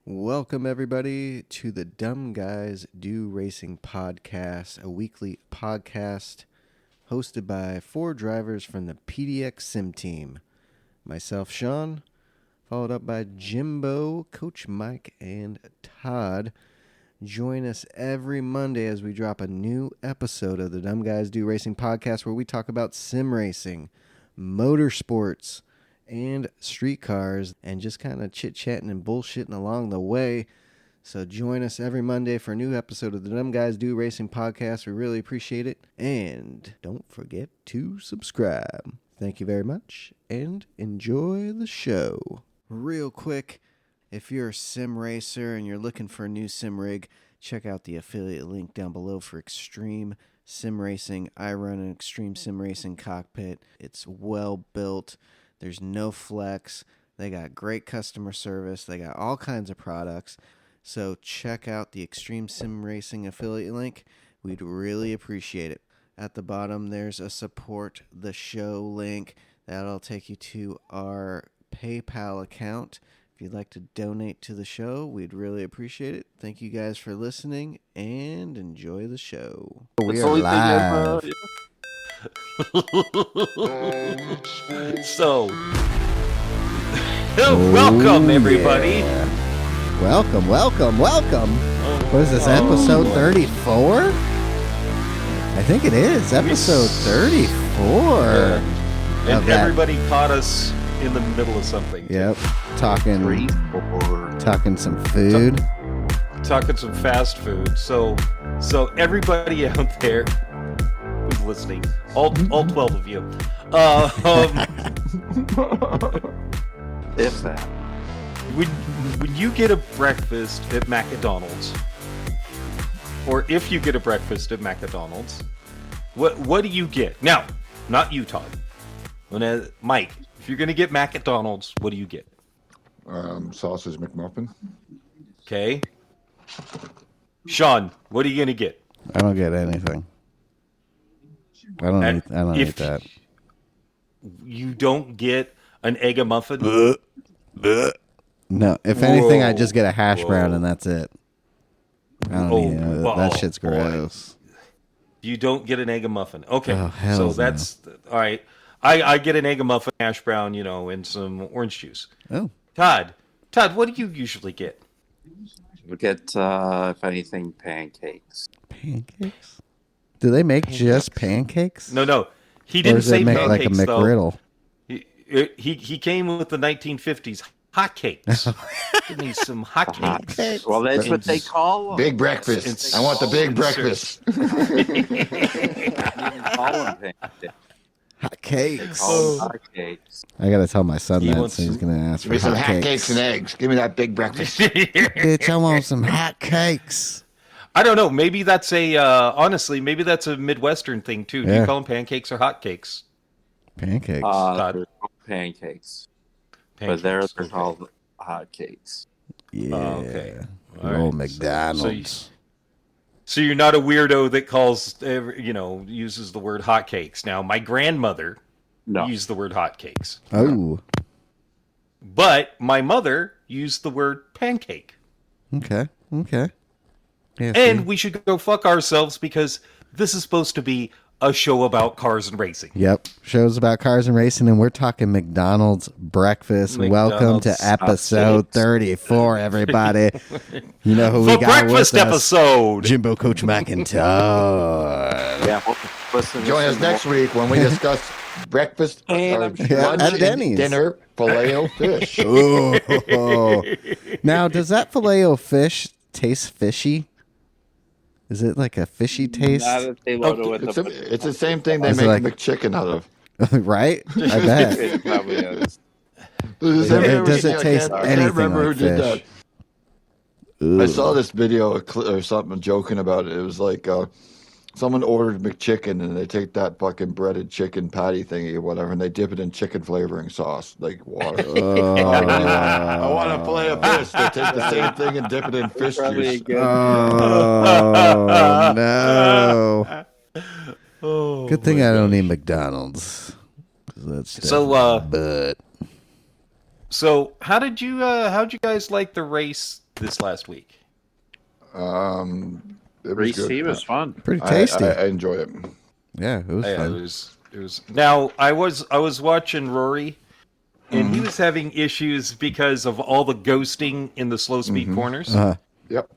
Welcome, everybody, to the Dumb Guys Do Racing podcast, a weekly podcast hosted by four drivers from the PDX Sim team. Myself, Sean, followed up by Jimbo, Coach Mike, and Todd. Join us every Monday as we drop a new episode of the Dumb Guys Do Racing podcast where we talk about sim racing, motorsports, and street cars, and just kind of chit-chatting and bullshitting along the way. So join us every Monday for a new episode of the Dumb Guys Do Racing podcast. We really appreciate it. And don't forget to subscribe. Thank you very much, and enjoy the show. Real quick, if you're a sim racer and you're looking for a new sim rig, check out the affiliate link down below for Extreme Sim Racing. I run an Extreme Sim Racing cockpit. It's well built. There's no flex. They got great customer service. They got all kinds of products. So check out the Extreme Sim Racing affiliate link. We'd really appreciate it. At the bottom, there's a support the show link. That'll take you to our PayPal account. If you'd like to donate to the show, we'd really appreciate it. Thank you guys for listening and enjoy the show. We are live. So, welcome everybody. Yeah. Welcome. What is this, episode 34? I think it is, episode 34. And everybody caught us in the middle of something. Yep, talking some food. Talking some fast food. So everybody out there who's listening, all 12 of you, if that. When you get a breakfast at McDonald's, or if you get a breakfast at McDonald's, what do you get? Now, not you, Todd. Mike, if you're going to get McDonald's, what do you get? Sausage McMuffin. Okay. Sean, what are you going to get? I don't get anything. I don't eat that. You don't get an egg muffin? No, if anything, I just get a hash brown and that's it. I don't eat that shit's gross. You don't get an egg muffin. Okay. Oh, so that's all right. I get an egg muffin, hash brown, and some orange juice. Oh. Todd, what do you usually get? We get, if anything, pancakes. Pancakes? Do they make just pancakes? No. He didn't say pancakes, like a McGriddle? Though. He came with the 1950s hotcakes. Give me some hotcakes. Well, that's what they call them. Big breakfast. I want the big breakfast. Hotcakes. Hotcakes. I gotta tell my son that, so he's gonna ask for Give me some hotcakes. hotcakes and eggs. Give me that big breakfast. Bitch, I want some hotcakes. I don't know. Maybe that's honestly, maybe that's a Midwestern thing too. Do you call them pancakes or hotcakes? Pancakes. They're pancakes. But they're called hotcakes. Yeah. Okay. Old McDonald's. So you're not a weirdo that calls, uses the word hotcakes. Now, my grandmother used the word hotcakes. Oh. But my mother used the word pancake. Okay. Yeah, and we should go fuck ourselves because this is supposed to be a show about cars and racing. Yep. Shows about cars and racing, and we're talking McDonald's breakfast. Welcome to episode 34, everybody. You know who we got breakfast with us? Episode. Jimbo, Coach Mike, and Todd. Yeah, Join us next week when we discuss breakfast, lunch, at Denny's. dinner, filet-o-fish. Ooh. Now, does that filet-o-fish taste fishy? Is it like a fishy taste? Not if they load it with It's the same thing they make McChicken out of. Right? I bet. It probably is. Does it taste I can't anything remember like who did fish? that. Ooh. I saw this video or something joking about it. It was like someone ordered McChicken and they take that fucking breaded chicken patty thingy or whatever and they dip it in chicken flavoring sauce like water. I want to play a fish. They take the same thing and dip it in fish juice. Oh, no. Good thing I don't eat McDonald's. So how'd you guys like the race this last week? It was Race good. C was fun. Pretty tasty. I enjoy it. Yeah, it was Yeah, fun. it was. Now I was watching Rory, and he was having issues because of all the ghosting in the slow speed corners. Yep.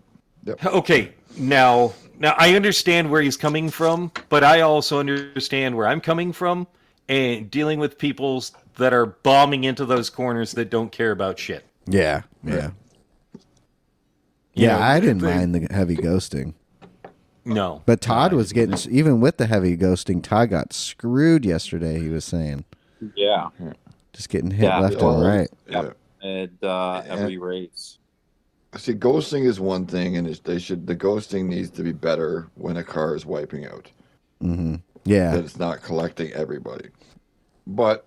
Okay, now I understand where he's coming from, but I also understand where I'm coming from, and dealing with people that are bombing into those corners that don't care about shit. Yeah. You Yeah, know, I didn't mind the heavy ghosting. No, But Todd was getting, even with the heavy ghosting, Todd got screwed yesterday, he was saying. Yeah. Just getting hit left well, and right. Yep. And every race. See, ghosting is one thing, and the ghosting needs to be better when a car is wiping out. Yeah. That it's not collecting everybody. But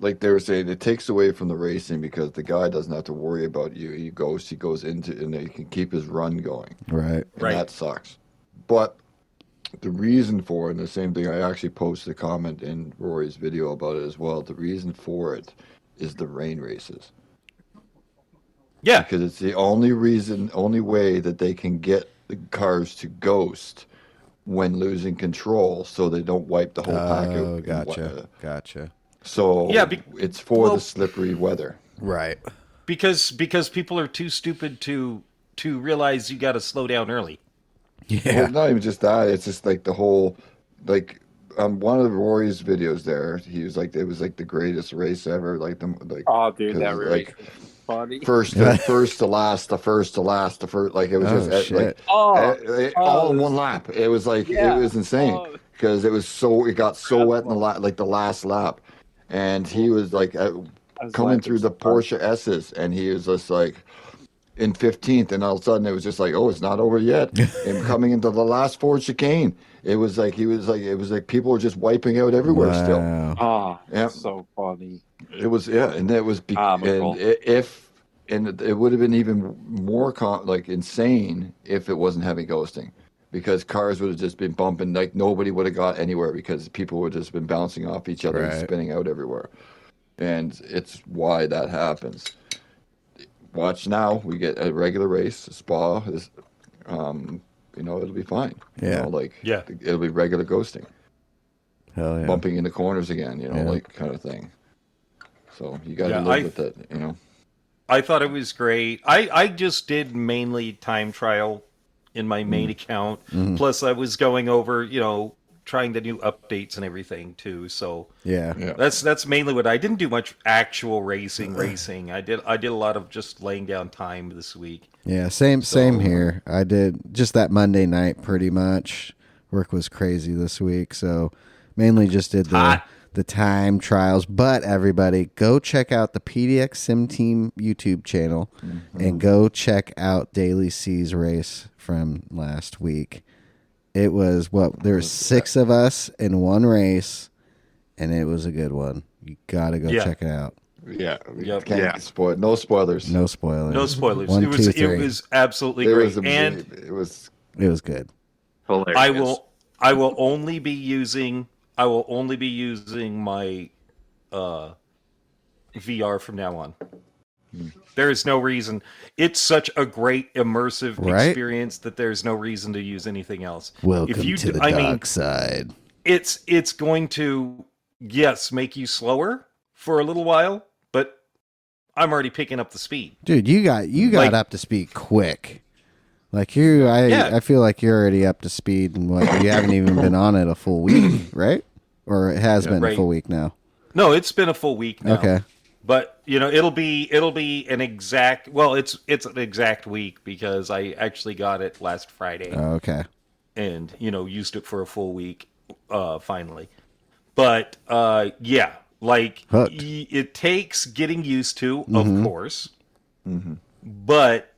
like they were saying, it takes away from the racing because the guy doesn't have to worry about you. He goes into, and he can keep his run going. Right. And that sucks. But the reason for it, and the same thing, I actually posted a comment in Rory's video about it as well. The reason for it is the rain races. Yeah, Because it's the only way that they can get the cars to ghost when losing control, so they don't wipe the whole pack out. Oh, gotcha. So Yeah, it's for the slippery weather. Right. because people are too stupid to realize you got to slow down early. Yeah. Well, not even just that. It's just like the whole, like, one of Rory's videos there, he was like, it was like the greatest race ever. Oh, dude, that 'cause, race like, was funny. first to last, like it was Oh, just shit. all in one lap. It was like it was insane Oh. because it got so wet in the last lap, and he was like coming through the Porsche S's, and he was just like in 15th, and all of a sudden it was just like, oh, it's not over yet. And coming into the last Ford chicane, it was like people were just wiping out everywhere still. Wow. Oh, Yeah. so funny. It was, and it was, Comical. and it would have been even more insane if it wasn't heavy ghosting, because cars would have just been bumping, like nobody would have got anywhere because people would have just been bouncing off each other and Right. spinning out everywhere. And it's why that happens. Watch now, we get a regular race, Spa is, it'll be fine. Yeah. It'll be regular ghosting, Hell yeah. bumping into corners again, Yeah. kind of thing. So you got to live with it, I thought it was great. I just did mainly time trial in my main account. Plus, I was going over, trying the new updates and everything too. So Yeah. that's mainly what I didn't do much actual racing. I did a lot of just laying down time this week. Yeah, same here. I did just that Monday night pretty much. Work was crazy this week, so mainly just did the time trials. But everybody, go check out the PDX Sim Team YouTube channel and go check out Daily C's race from last week. It was there were 6 of us in one race, and it was a good one. You gotta go check it out. Yeah. Yep. Can't spoil. No spoilers. No spoilers. No spoilers. 1, 2, 3. It was absolutely great. And it was good. Hilarious. I will only be using my VR from now on. There is no reason. It's such a great immersive experience that there's no reason to use anything else. Welcome to the dark side. It's going to make you slower for a little while, but I'm already picking up the speed. Dude, you got up to speed quick. Like I feel like you're already up to speed, and you haven't even been on it a full week, right? Or it has been a full week now. No, it's been a full week now. Okay. But it'll be an exact. Well, it's an exact week because I actually got it last Friday. Okay. And used it for a full week, finally. But it takes getting used to, of course. Mm-hmm. But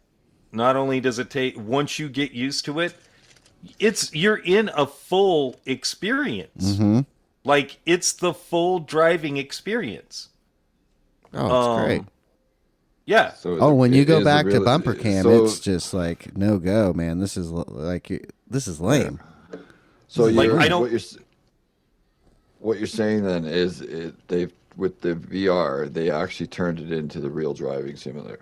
not only does it take, once you get used to it, you're in a full experience. Mm-hmm. Like it's the full driving experience. Oh, it's great. Yeah. So when you go back to bumper cam, it's just like no go, man. This is lame. So I what you're saying then is they've, with the VR, they actually turned it into the real driving simulator.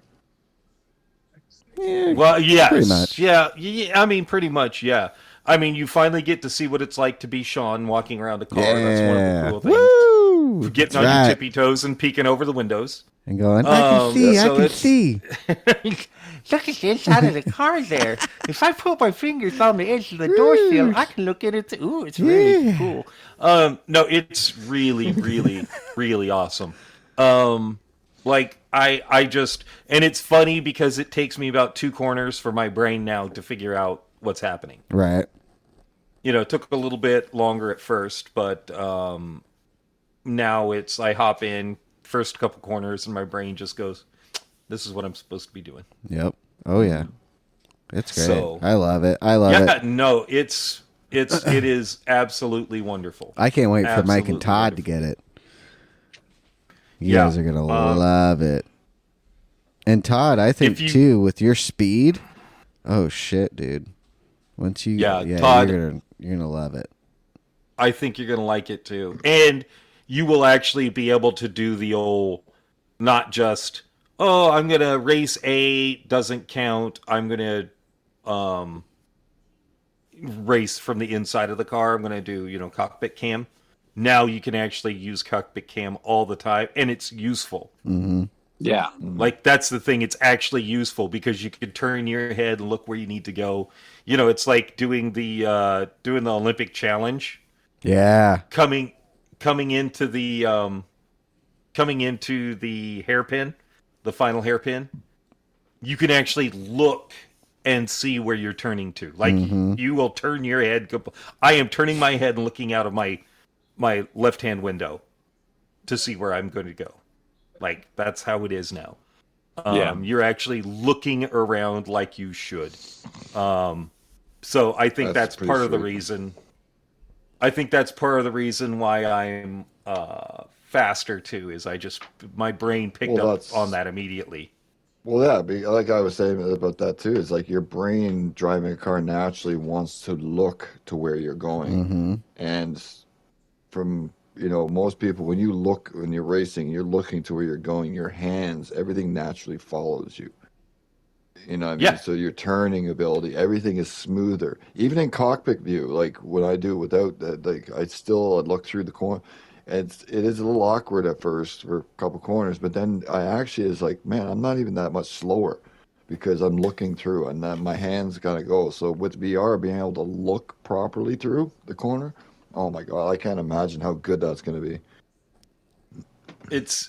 Yeah, Well, yes. pretty much. Yeah, I mean, pretty much, yeah. I mean, you finally get to see what it's like to be Sean walking around the car. That's one of the cool things. Woo! Getting That's on your right. tippy toes and peeking over the windows. And going, I can see, I so can it's- see. Look at the inside of the car there. If I put my fingers on the edge of the door sill, I can look at it. Ooh, it's really Yeah. cool. No, it's really, really, really awesome. Like I just, and it's funny because it takes me about 2 corners for my brain now to figure out what's happening. Right. You know, it took a little bit longer at first, but now it's I hop in first couple corners and my brain just goes, "This is what I'm supposed to be doing." Yep. Oh yeah. It's great. So- I love it. I love Yeah, it. no, it is absolutely wonderful. I can't wait for Mike and Absolutely Todd to wonderful. get it. You Yeah. guys are gonna love it. And Todd, I think If you- too, with your speed. Oh shit, dude! Once you, Todd- you're gonna love it. I think you're gonna like it too, and you will actually be able to do the old, not just I'm gonna race A doesn't count. I'm gonna race from the inside of the car. I'm gonna do cockpit cam. Now you can actually use cockpit cam all the time, and it's useful. Yeah. Like that's the thing; it's actually useful because you can turn your head and look where you need to go. You know, it's like doing the Olympic challenge. Yeah. Coming into the hairpin, the final hairpin, you can actually look and see where you're turning to. Like you will turn your head. I am turning my head and looking out of my left-hand window to see where I'm going to go. Like that's how it is now. You're actually looking around like you should. So I think that's pretty part of the sweet. reason. I think that's part of the reason why I'm faster too. Is my brain picked Well, up that's- on that immediately. Well, yeah, like I was saying about that too. It's like your brain driving a car naturally wants to look to where you're going, and from most people, when you're racing, you're looking to where you're going. Your hands, everything naturally follows you. You know what I mean? Yeah. So your turning ability, everything is smoother. Even in cockpit view, like when I do without that, like I'd look through the corner. It is a little awkward at first for a couple corners, but then I actually is like, man, I'm not even that much slower because I'm looking through and then my hands gotta go. So with VR, being able to look properly through the corner, oh my God, I can't imagine how good that's gonna be. It's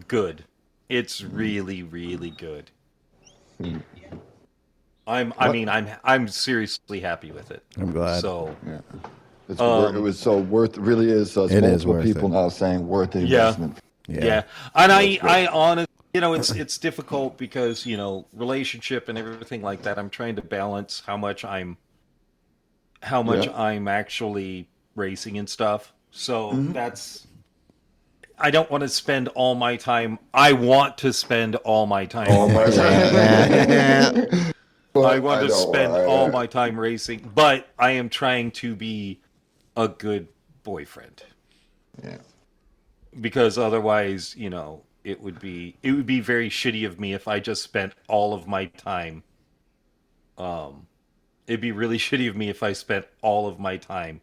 good. It's really, really good. I'm seriously happy with it. I'm glad. So Yeah. It was so worth. Really is. So it's It is multiple worth people it. now saying worth the Yeah. investment. yeah. And I honestly, it's difficult because relationship and everything like that. I'm trying to balance how much I'm actually racing and stuff. So that's. I don't want to spend all my time. I want to spend all my time. Oh my I want to spend all my time racing, but I am trying to be a good boyfriend. Yeah. Because otherwise, it would be very shitty of me if I just spent all of my time. It'd be really shitty of me if I spent all of my time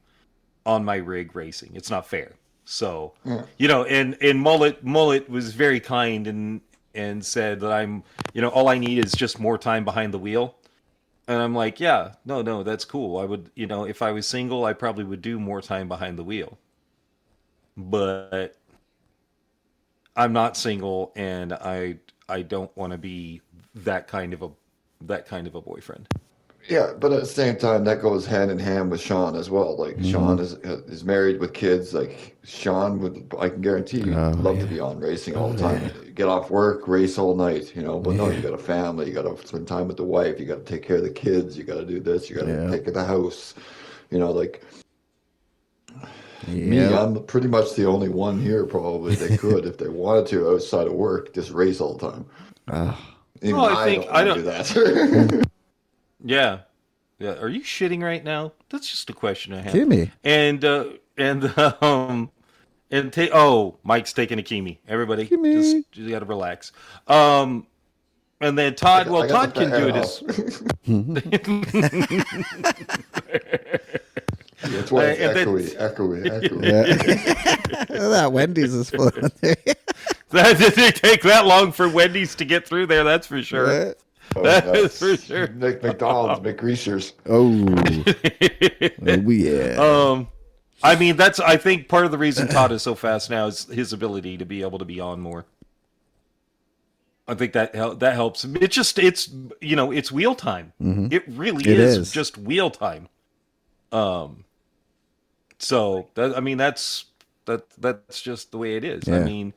on my rig racing. It's not fair. So, and Mullet was very kind and said that I'm, all I need is just more time behind the wheel. And I'm like, yeah, no, that's cool. I would, if I was single, I probably would do more time behind the wheel. But I'm not single, and I don't want to be that kind of a boyfriend. Yeah, but at the same time, that goes hand in hand with Sean as well. Like Sean is married with kids. Like Sean would, I can guarantee you, love to be on racing all the time. Get off work, race all night. But no, you got a family. You got to spend time with the wife. You got to take care of the kids. You got to do this. You got to take care of the house. Like me, I'm pretty much the only one here probably that could, if they wanted to, outside of work, just race all the time. Even I don't do that. Yeah. Are you shitting right now? That's just a question I have. Kimmy. Mike's taking a Kimi. Everybody, Kimi. just you got to relax. And then Todd, I got Todd the can do it as That's why it's and then- echoey. Yeah. That Wendy's is full in there. That didn't take that long for Wendy's to get through there. That's for sure. Right? That is for sure. McDonald's, McGreasers. Oh. Oh, yeah. I mean, I think part of the reason Todd is so fast now is his ability to be able to be on more. I think that helps. It's wheel time. Mm-hmm. It really It is is. just wheel time. So that's just the way it is. Yeah. I mean,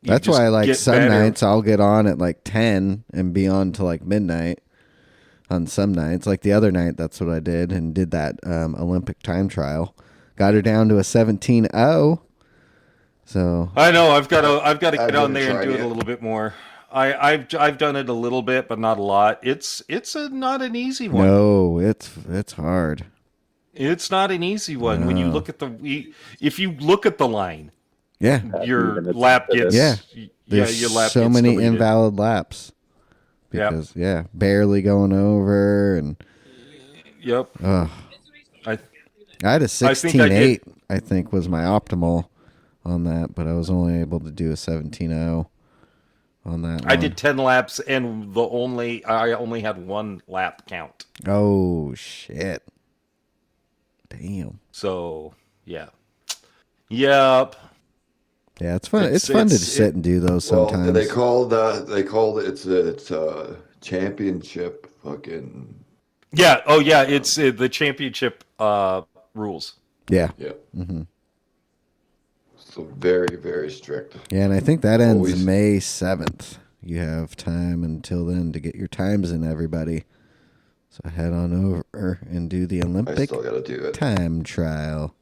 you That's just why, like, get some better. nights I'll get on at like 10 and be on till like midnight on some nights. Like the other night, that's what I did and did that Olympic time trial. Got her down to a 17.0. So I know I've got to I've get on never there and do tried it a it. little bit more. I've done it a little bit, but not a lot. It's not an easy one. no, it's hard. It's not an easy one. When you look at if you look at the line, Yeah. your even it's- lap gets Yeah. There's your lap so gets many deleted. invalid laps. Yep. Because barely going over and Yep. ugh. I I had a think I 16.8, I think was my optimal on that, but I was only able to do a 17.0 on that one. I did 10 laps and I only had one lap count. Oh, shit. Damn. So, yeah. Yep. Yeah, it's fun. It's fun to sit and do those sometimes. Well, they called it's championship fucking Yeah. Oh, yeah. It's the championship rules. Yeah. yeah. Mm-hmm. So very, very strict. Yeah, and I think that ends Always. May 7th. You have time until then to get your times in, everybody. So head on over and do the I Olympic still gotta do it. time trial.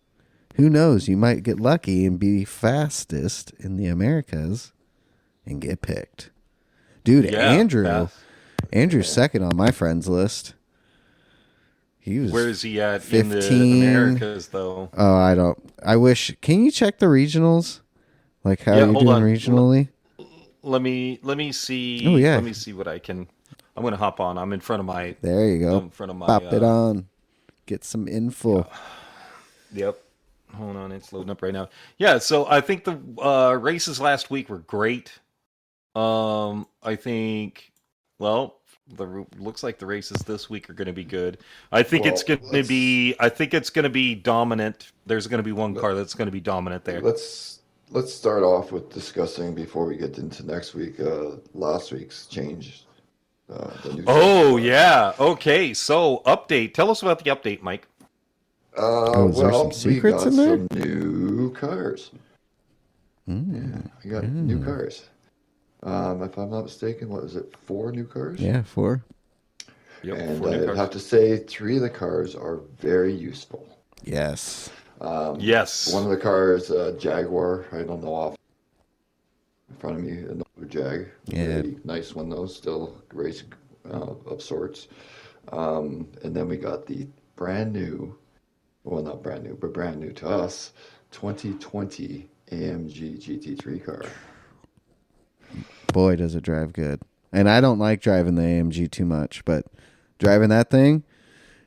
Who knows? You might get lucky and be fastest in the Americas and get picked. Dude, Yeah, Andrew's second on my friends list. He was Where is he at 15. in the Americas, though? Oh, I wish. Can you check the regionals? Like how Yeah, you're hold doing on. regionally? Let me see. Oh, yeah. Let me see what I can. I'm gonna hop on. I'm in front of my. There you go. In front of my. Pop it on. Get some info. Yep. Hold on, it's loading up right now. Yeah, so I think the races last week were great. I think, well, looks like the races this week are going to be good. I think it's going to be. I think it's going to be dominant. There's going to be one car that's going to be dominant there. Let's start off with discussing before we get into next week. Last week's change. The new Oh yeah. Okay. So update. Tell us about the update, Mike. is there some secrets in there? Some new cars. Yeah, we got new cars. If I'm not mistaken, what was it? 4 new cars? Yeah, 4. Yep. And 4 new I cars. have to say, 3 of the cars are very useful. Yes. Yes. One of the cars, Jaguar, I don't know off in front of me, another Jag. Yeah. Very nice one though, still race of sorts. And then we got the brand new, well not brand new, but brand new to us, 2020 AMG GT3 car. Boy, does it drive good. And I don't like driving the AMG too much, but driving that thing,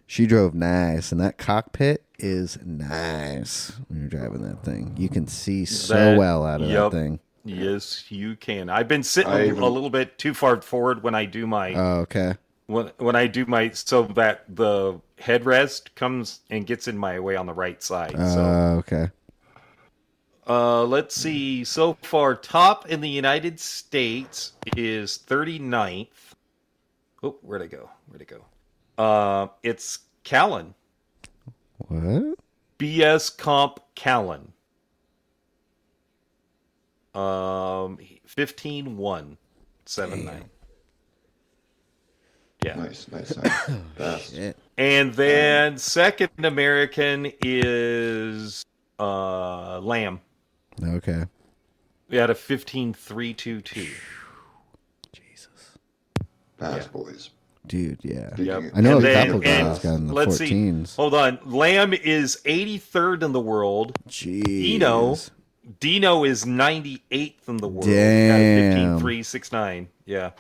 she drove nice. And that cockpit is nice when you're driving that thing. You can see so well out of that thing. Yes, you can. I've been sitting I a even- little bit too far forward when I do my Oh, okay. when I do my so that the headrest comes and gets in my way on the right side. So Okay. let's see. So far, top in the United States is 39th. Oh, where'd it go? It's Callan. What? BS Comp Callan. 15-1-7-9. Yeah. Nice. Fast. Shit. And then second American is Lamb. Okay. We had a 15-3-2-2. Jesus. Fast boys. Dude, yeah. Yep. I know And a then- couple guys got in the let's 14s. see. Hold on. Lamb is 83rd in the world. Jeez. Dino is 98th in the world. Damn. Got a 15-3-6-9. Yeah.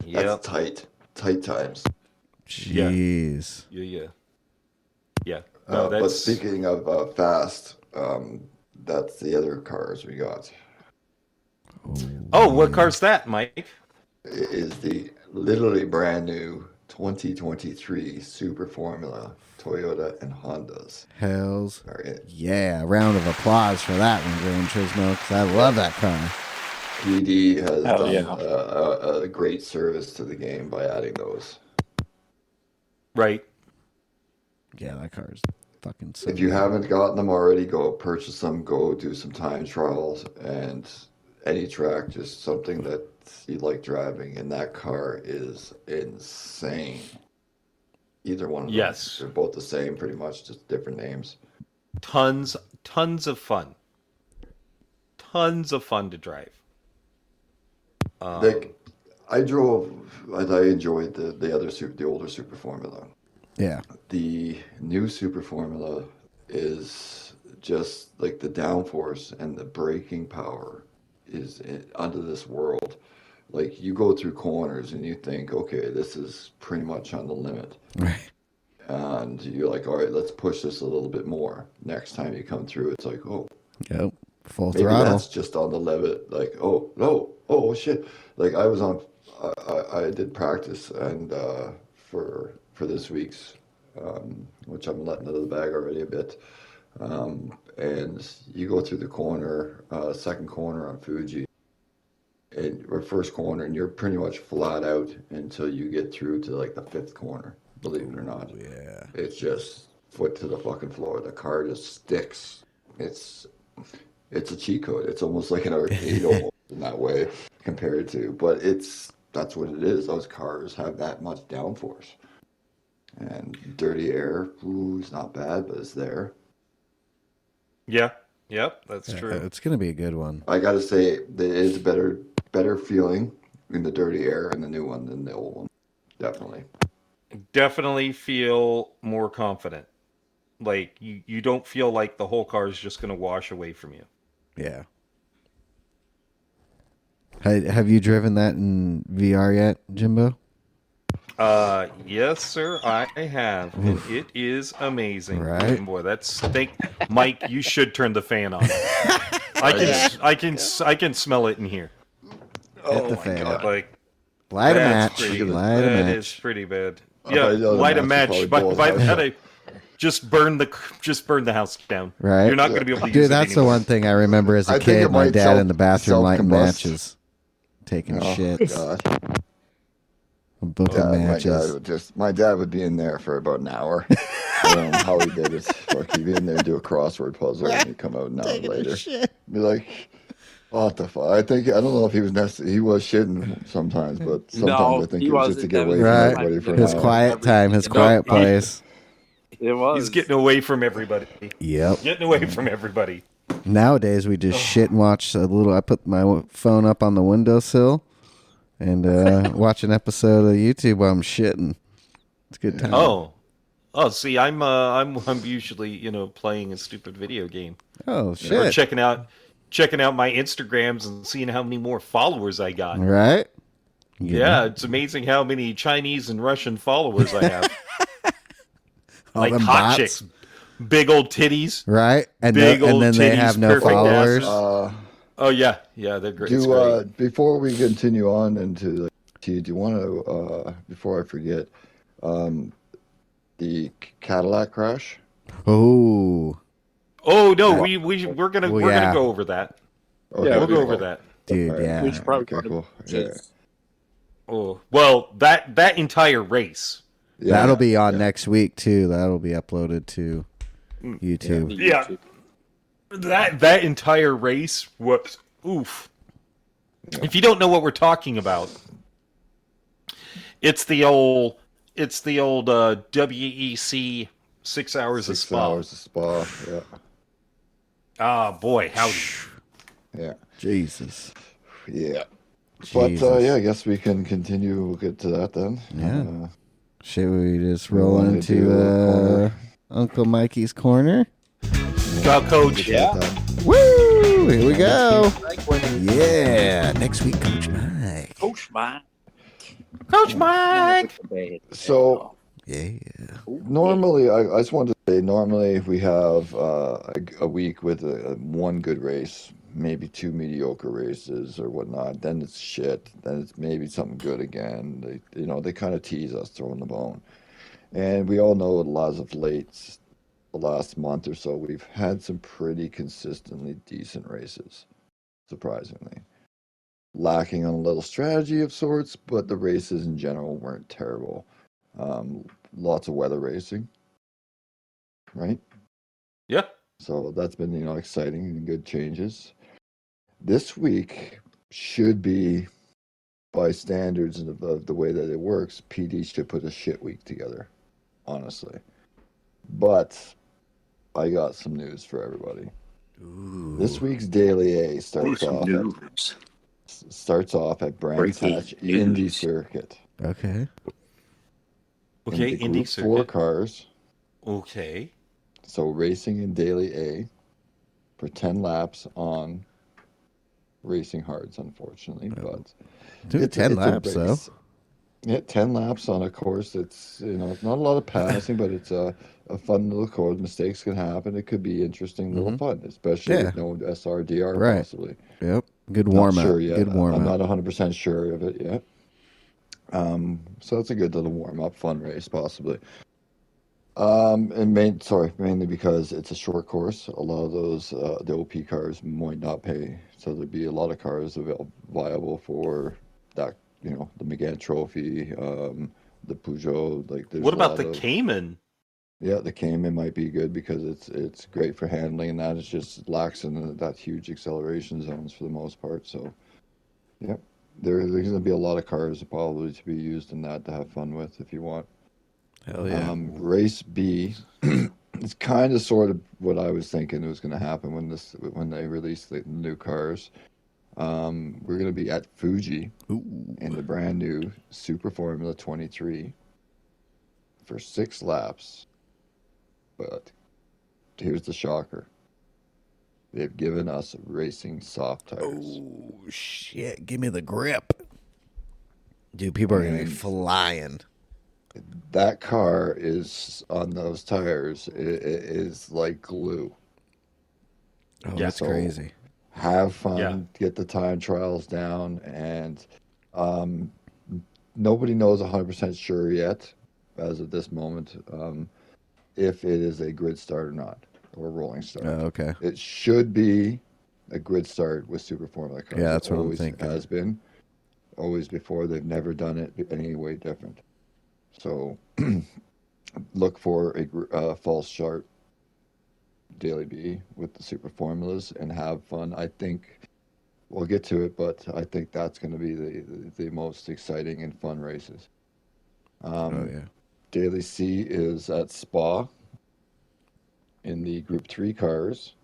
Yep. That's tight times. Jeez. Yeah. No, But speaking of fast, that's the other cars we got. Oh, what car's that, Mike? It is the literally brand new 2023 Super Formula Toyota and Hondas. Hells Are in. yeah. Round of applause for that one, Gran Turismo, because I love that car. PD has done a great service to the game by adding those. Right. Yeah, that car is fucking so If you good. haven't gotten them already, go purchase them, go do some time trials, and any track, just something that you like driving, and that car is insane. Either one of them. Yes. They're both the same, pretty much, just different names. Tons of fun. Tons of fun to drive. I enjoyed the older Super Formula. Yeah. The new Super Formula is just like the downforce and the braking power is under this world. Like you go through corners and you think, okay, this is pretty much on the limit. Right. And you're like, all right, let's push this a little bit more. Next time you come through, it's like, oh, Yep. Full maybe throttle. that's just on the limit. Like, oh, no, oh, shit. Like I was I did practice and for this week's, which I'm letting out of the bag already a bit. And you go through the corner, second corner on Fuji, or first corner, and you're pretty much flat out until you get through to like the fifth corner. Believe it or not, Yeah. it's just foot to the fucking floor. The car just sticks. It's a cheat code. It's almost like an arcade almost in that way compared to, but that's what it is. Those cars have that much downforce. And dirty air, it's not bad, but it's there. Yeah. Yep, that's true. It's going to be a good one. I gotta say, there is a better feeling in the dirty air in the new one than the old one. Definitely. Definitely feel more confident. Like you don't feel like the whole car is just going to wash away from you. Yeah. Have you driven that in VR yet, Jimbo? Yes, sir, I have, and it is amazing. Right. Boy, Mike, you should turn the fan on. I can smell it in here. Hit the fan. Like Light a that's match. pretty- Light a that match. is pretty bad. I Yeah, know the light a match match. is By probably that, just burn the house down. Right. You're not going to be able to use Dude, it that's the anymore. one thing I remember as a I think kid. it My might dad in the bathroom lighting self-combust. matches. Taking Oh, shits. God. Booking Yeah, matches. my dad would be in there for about an hour. I don't know how he did it. Like he'd be in there and do a crossword puzzle and he'd come out an hour later. Be like, what the fuck? I don't know if he was he was shitting sometimes, but sometimes I think he it was just to wasn't. get That away was from Right. everybody for an His hour. quiet time, his quiet place. It was. He's getting away from everybody. Yep. Getting away from everybody. Nowadays, we just shit and watch a little. I put my phone up on the windowsill and watch an episode of YouTube while I'm shitting. It's a good time. Oh, see, I'm usually playing a stupid video game Oh, or shit. checking out my Instagrams and seeing how many more followers I got. Right? Yeah, it's amazing how many Chinese and Russian followers I have. All Like them hot bots. chicks, big old titties. Right? And, Big and old then they titties, have no perfect followers. asses. Oh yeah, they're great. It's great. Before we continue on into do you want to before I forget the Cadillac crash? Oh, Oh no, we're gonna yeah. go over that. Okay, Yeah, We'll go we over will. that. dude, All right. yeah. We should probably Okay, cool. Yeah. Oh well, that entire race. Yeah. That'll be on next week, too. That'll be uploaded to YouTube. Yeah. That entire race was oof. If you don't know what we're talking about, it's the old WEC 6 hours of 6 spa. hours of spa. Yeah. Ah, boy, howdy. Yeah. Jesus. Yeah. But Jesus. yeah, I guess we can continue. We'll get to that then. Yeah. Should we just roll wanna into do a corner? Uncle Mikey's corner? Go, Coach. Yeah. Woo! Here we go. Yeah. Next week, Coach Mike. Coach Mike. Coach Mike. So Yeah. normally, I just wanted to say, normally we have a week with one good race, maybe two mediocre races or whatnot. Then it's shit. Then it's maybe something good again. They kind of tease us, throwing the bone. And we all know as of late, the last month or so, we've had some pretty consistently decent races, surprisingly. Lacking on a little strategy of sorts, but the races in general weren't terrible. Lots of weather racing, right? Yeah. So that's been, exciting and good changes. This week should be, by standards of the way that it works, PD should put a shit week together, honestly. But I got some news for everybody. Ooh. This week's Daily A starts off at Brands Hatch Indy Circuit. Okay. Okay, in the Indy Group 4 Circuit. cars. Okay. So racing in Daily A for 10 laps on racing hards, unfortunately. But Dude, 10 laps, though. Yeah, 10 laps on a course. It's, not a lot of passing, but it's a fun little course. Mistakes can happen. It could be interesting little fun, especially with no SRDR possibly. Yep. Good warm up. Not sure yet. Good warm I'm up. not 100% sure of it yet. So it's a good little warm up, fun race possibly. Mainly because it's a short course. A lot of those the OP cars might not pay, so there'd be a lot of cars viable for that. The Megane Trophy, the Peugeot. There's what about the Cayman? Yeah, the Cayman might be good because it's great for handling, and that it just lacks in that huge acceleration zones for the most part. So, yeah, there's going to be a lot of cars probably to be used in that to have fun with if you want. Hell yeah. Race B is kind of sort of what I was thinking was going to happen when they released the new cars. We're going to be at Fuji in the brand new Super Formula 23 for 6 laps. But here's the shocker. They've given us racing soft tires. Oh, shit. Give me the grip. Dude, people are going to be flying. That car is on those tires. It is like glue. Oh, that's crazy. Have fun, get the time trials down, and nobody knows 100% sure yet, as of this moment, if it is a grid start or not, or a rolling start. Oh, okay. It should be a grid start with Super Formula cars. Yeah, that's what I'm thinking. It has been. Always before. They've never done it any way different. So look for a false start Daily B with the Super Formulas and have fun. I think we'll get to it, but I think that's going to be the most exciting and fun races. Daily C is at Spa in the Group 3 cars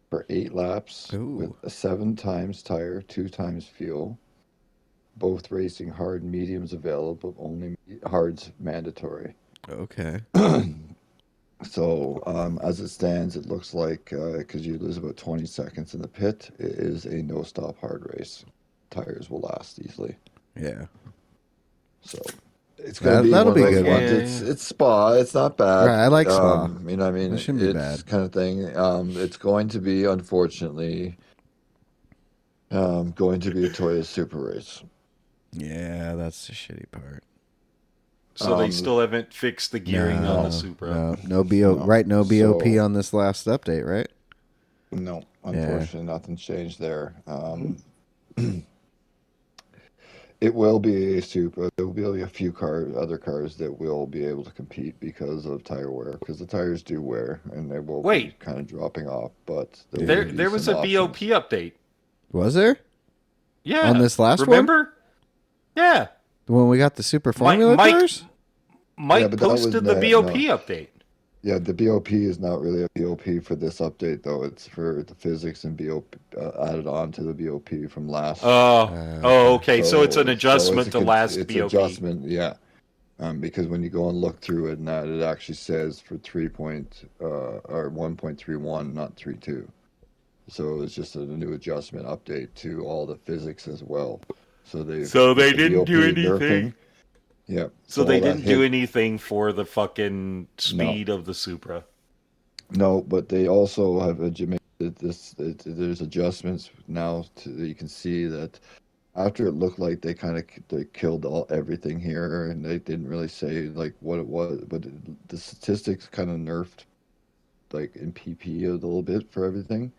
for 8 laps with a 7 times tire, 2 times fuel. Both racing hard and mediums available, but only hards mandatory. Okay. So as it stands, it looks like, because you lose about 20 seconds in the pit, it is a no-stop hard race. Tires will last easily. Yeah. So it's going to be that'll one of be those good. ones. It's Spa. It's not bad. Right, I like Spa. It shouldn't be it's bad. kind of thing. It's going to be, unfortunately, going to be a Toyota Super Race. Yeah, that's the shitty part. So they still haven't fixed the gearing on the Supra. No BOP on this last update, right? No, unfortunately, nothing's changed there. It will be a Supra. There will be a few other cars that will be able to compete because of tire wear, because the tires do wear, and they will be kind of dropping off. But there was a BOP update. Was there? Yeah. On this last one? Remember? Yeah. When we got the Super Formula cars? Mike posted the BOP update. Yeah, the BOP is not really a BOP for this update, though. It's for the physics and BOP added on to the BOP from last. Okay. So it's an adjustment to last BOP. It's adjustment, yeah. Because when you go and look through it, now it actually says for 1.31, not 3.2. So it's just a new adjustment update to all the physics as well. So they didn't do anything. Yeah. So they all that didn't do anything for the fucking speed of the Supra. No, but they also have there's adjustments now that you can see that after it looked like they killed everything here, and they didn't really say like what it was, but the statistics kind of nerfed like in PP a little bit for everything,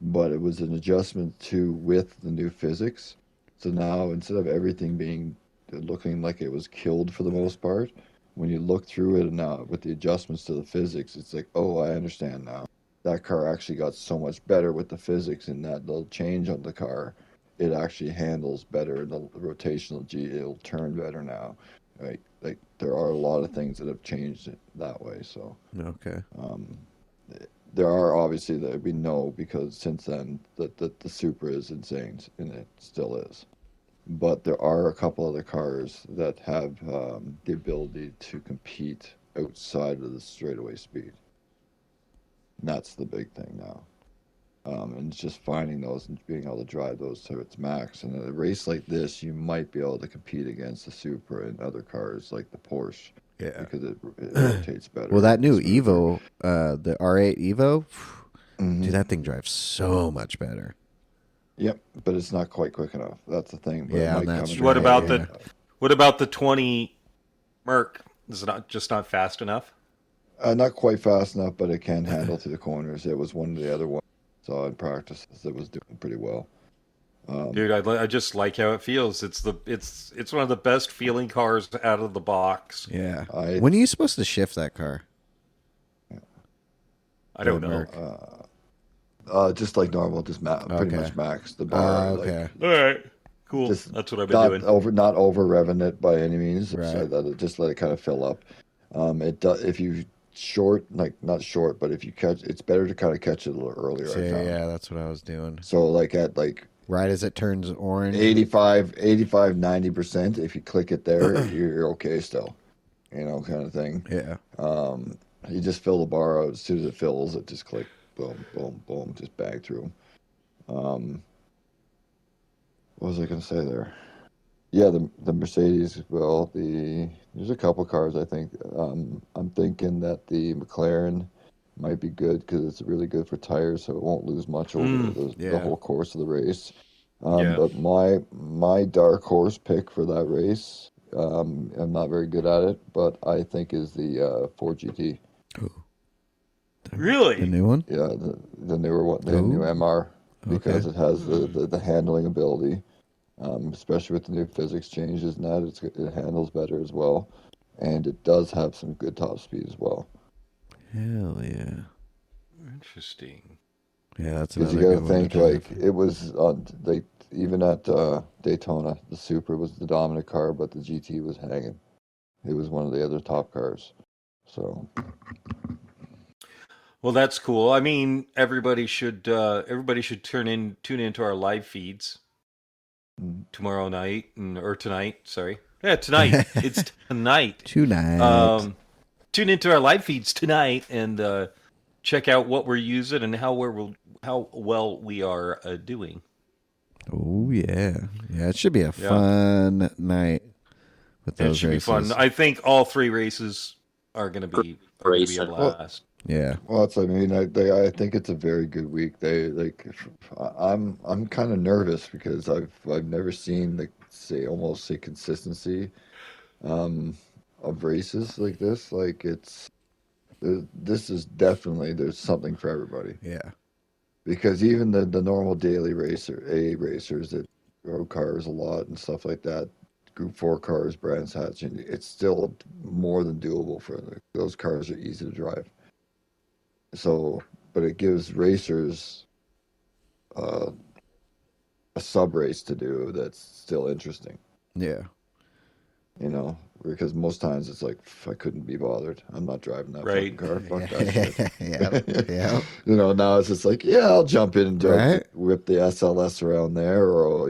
but it was an adjustment to with the new physics. So now instead of everything being looking like it was killed for the most part, when you look through it now with the adjustments to the physics, it's like, oh, I understand now. That car actually got so much better with the physics in that little change on the car. It actually handles better. The rotational G, it'll turn better now. Right? Like there are a lot of things that have changed it that way. So Okay. there are obviously that we know because since then the Supra is insane and it still is. But there are a couple other cars that have the ability to compete outside of the straightaway speed. And that's the big thing now. And it's just finding those and being able to drive those to its max. And in a race like this, you might be able to compete against the Supra and other cars like the Porsche. Yeah. Because it rotates better. Well, that new smoother. Evo, the R8 Evo, Mhm. dude, that thing drives so much better. Yep, but it's not quite quick enough. That's the thing. But Yeah, it might that's come true. What about Yeah. what about the 20 Merc? Is it not fast enough? Not quite fast enough, but it can handle through the corners. It was one of the other ones I saw in practice that was doing pretty well. Dude, I just like how it feels. It's one of the best feeling cars out of the box. Yeah. I- When are you supposed to shift that car? I don't The know. Merc. Just like normal, just pretty Okay. much max the bar. Okay. All right, cool. Just That's what I've been doing. Not over revving it by any means. Right. Just let it kind of fill up. It does if you short, like not short, but if you catch, it's better to kind of catch it a little earlier. So, I found. yeah, that's what I was doing. So like at like Right as it turns orange. 85, 90%, if you click it there, you're okay still. Kind of thing. Yeah. You just fill the bar out. As soon as it fills, it just click, boom, boom, boom, just bag through them. What was I going to say there? Yeah, the Mercedes. Well, there's a couple cars I think. I'm thinking that the McLaren might be good because it's really good for tires, so it won't lose much over the whole course of the race. Yeah. But my dark horse pick for that race, I'm not very good at it, but I think is the Ford GT. Really? The new one? Yeah, the newer one, the new MR, because it has the handling ability, especially with the new physics changes and that it handles better as well, and it does have some good top speed as well. Hell yeah. Interesting. Yeah, that's Because another you got to think like drive. it was even at Daytona, the Supra was the dominant car, but the GT was hanging. It was one of the other top cars. So Well, that's cool. I mean, everybody should tune into our live feeds tomorrow night or tonight. Sorry, yeah, tonight. It's tonight. Tonight. Tune into our live feeds tonight and check out what we're using and how well we are doing. Oh yeah, yeah. It should be a fun night with those It should races. be fun. I think all three races are going to be a blast. Yeah. Well, I think it's a very good week. I'm kind of nervous because I've never seen almost consistency of races like this. Like this is definitely there's something for everybody. Yeah. Because even the normal daily racers that road cars a lot and stuff like that, Group 4 cars, Brands Hatch, and it's still more than doable for them. Those cars are easy to drive. So, but it gives racers a sub race to do that's still interesting. Yeah. Because most times it's like I couldn't be bothered. I'm not driving that fucking Right. car. Fuck that shit. Yeah. Now it's just like, I'll jump in and Right. whip the SLS around there, or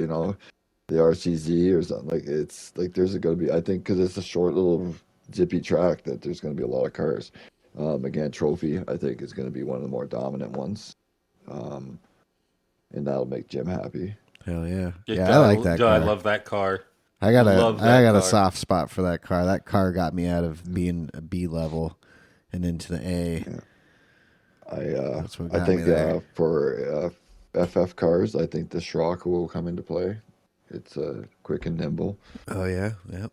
the RCZ or something. Like it's like there's going to be. I think because it's a short little zippy track that there's going to be a lot of cars. Again, Trophy I think is going to be one of the more dominant ones, and that'll make Jim happy. Hell yeah. It Yeah, does. I like that car. I love that car. I got a car. soft spot for that car. That car got me out of being a B level and into the A. Yeah. That's what I got me think there. for FF cars, I think the Schrock will come into play. It's quick and nimble. Oh yeah, yep.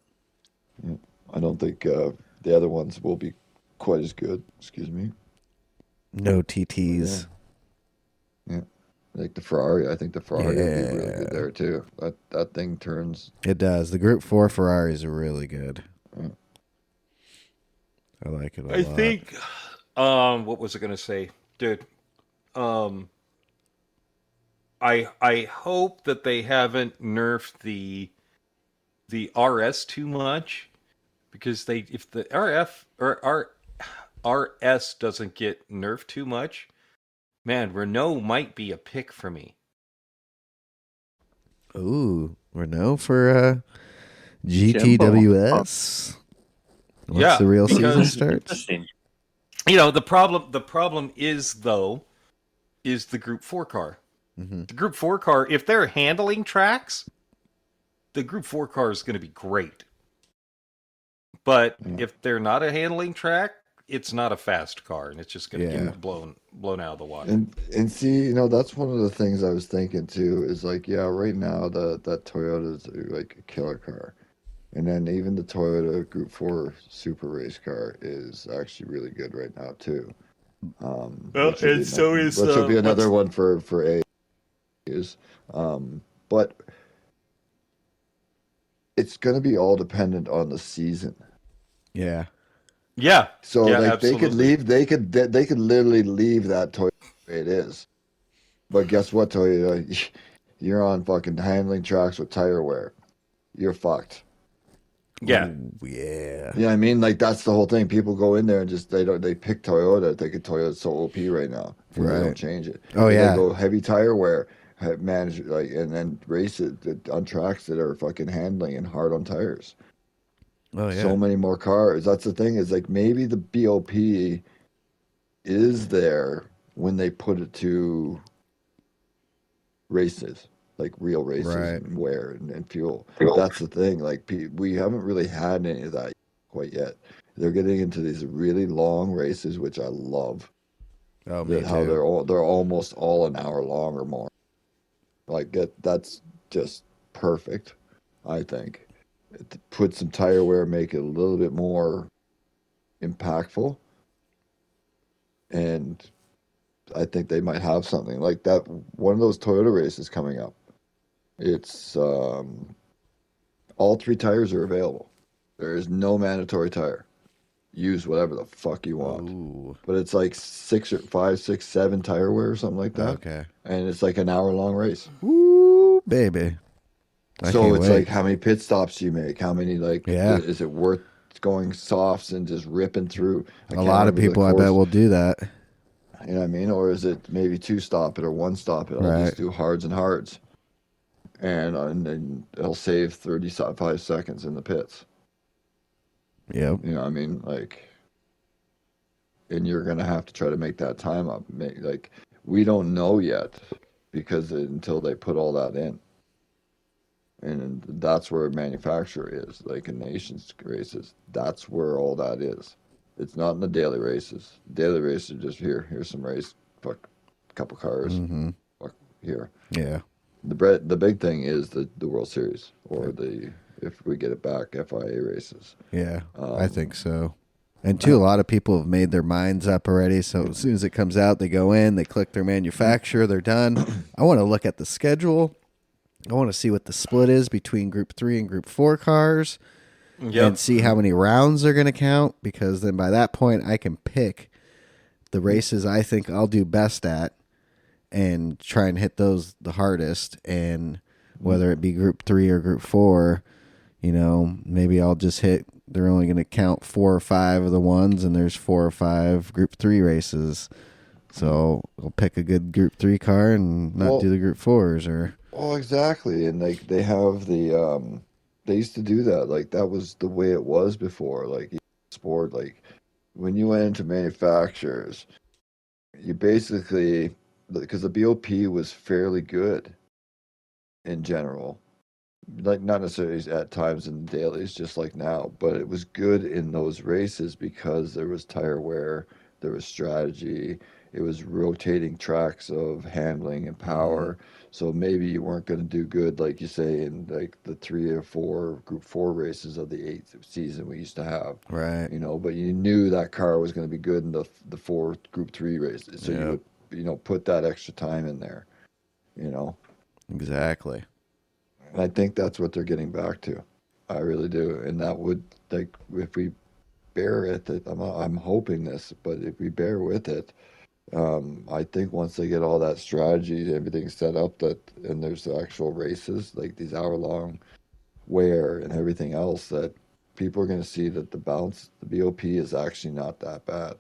Yeah. I don't think the other ones will be quite as good. Excuse me. No TTs. Yeah. Like the Ferrari, I think the Ferrari will be really good there too. That thing turns. It does. The Group 4 Ferraris are really good. Yeah. I like it a lot. I think. What was I gonna say, dude? I hope that they haven't nerfed the RS too much, because if the RS doesn't get nerfed too much, man, Renault might be a pick for me. Ooh, Renault for GTWS. Once the real season starts. The problem is the Group 4 car. Mm-hmm. The Group 4 car, if they're handling tracks, the Group 4 car is going to be great. But if they're not a handling track, it's not a fast car, and it's just going to get blown out of the water. And see, that's one of the things I was thinking too. Is like, right now that Toyota is like a killer car, and then even the Toyota Group 4 Super Race car is actually really good right now too. Which will be another one for A. But it's going to be all dependent on the season. Yeah. Yeah. So absolutely. they could literally leave that Toyota the way it is. But guess what, Toyota? You're on fucking handling tracks with tire wear. You're fucked. Yeah. Ooh, yeah. Yeah, I mean, like that's the whole thing. People go in there and just they pick Toyota. They think Toyota's so OP right now. They don't change it. Oh yeah. They go heavy tire wear, manage and then race it on tracks that are fucking handling and hard on tires. Oh yeah. So many more cars. That's the thing, is like maybe the BOP is there when they put it to races, like real races and wear and fuel. That's the thing. Like we haven't really had any of that quite yet. They're getting into these really long races, which I love. Oh, me how too. they're almost all an hour long or more. Like that's just perfect, I think. Put some tire wear, make it a little bit more impactful, and I think they might have something like that. One of those Toyota races coming up. It's all 3 tires are available. There is no mandatory tire. Use whatever the fuck you want. Ooh. But it's like 6 or 5, 6, 7 tire wear or something like that. Okay. And it's like an hour-long race. Ooh, baby. So it's like, how many pit stops do you make? How many, is it worth going softs and just ripping through? A lot of people, I bet, will do that. You know what I mean? Or is it maybe 2 stop it or 1 stop it? I'll just do hards and hards. And then it'll save 35 seconds in the pits. Yep. You know what I mean? And you're going to have to try to make that time up. We don't know yet because until they put all that in. And that's where manufacturer is, like in nations races. That's where all that is. It's not in the daily races. Daily races are just here's some race, fuck, a couple cars, fuck, here. Yeah. The big thing is the World Series or if we get it back, FIA races. Yeah, I think so. And a lot of people have made their minds up already. So as soon as it comes out, they go in, they click their manufacturer, they're done. I want to look at the schedule. I want to see what the split is between Group 3 and Group 4 cars and see how many rounds they're going to count, because then by that point I can pick the races I think I'll do best at and try and hit those the hardest. And whether it be Group 3 or Group 4, maybe I'll just hit, they're only going to count 4 or 5 of the ones, and there's 4 or 5 Group 3 races. So I'll pick a good Group 3 car and not do the Group 4s or... Well, exactly. And they have they used to do that. Like that was the way it was before. Like sport, like when you went into manufacturers, you basically, because the BOP was fairly good in general. like not necessarily at times in the dailies, just like now, but it was good in those races because there was tire wear, there was strategy, it was rotating tracks of handling and power. So maybe you weren't going to do good, like you say, in like the 3 or 4 Group 4 races of the 8th season we used to have, Right. But you knew that car was going to be good in the 4 Group 3 races, so you Yep. would put that extra time in there, you know. Exactly. And I think that's what they're getting back to. I really do. And that would, like, if we bear with it, I'm hoping this, but if we bear with it, I think once they get all that strategy, everything set up, and there's the actual races, like these hour-long wear and everything else, that people are going to see that the BOP is actually not that bad.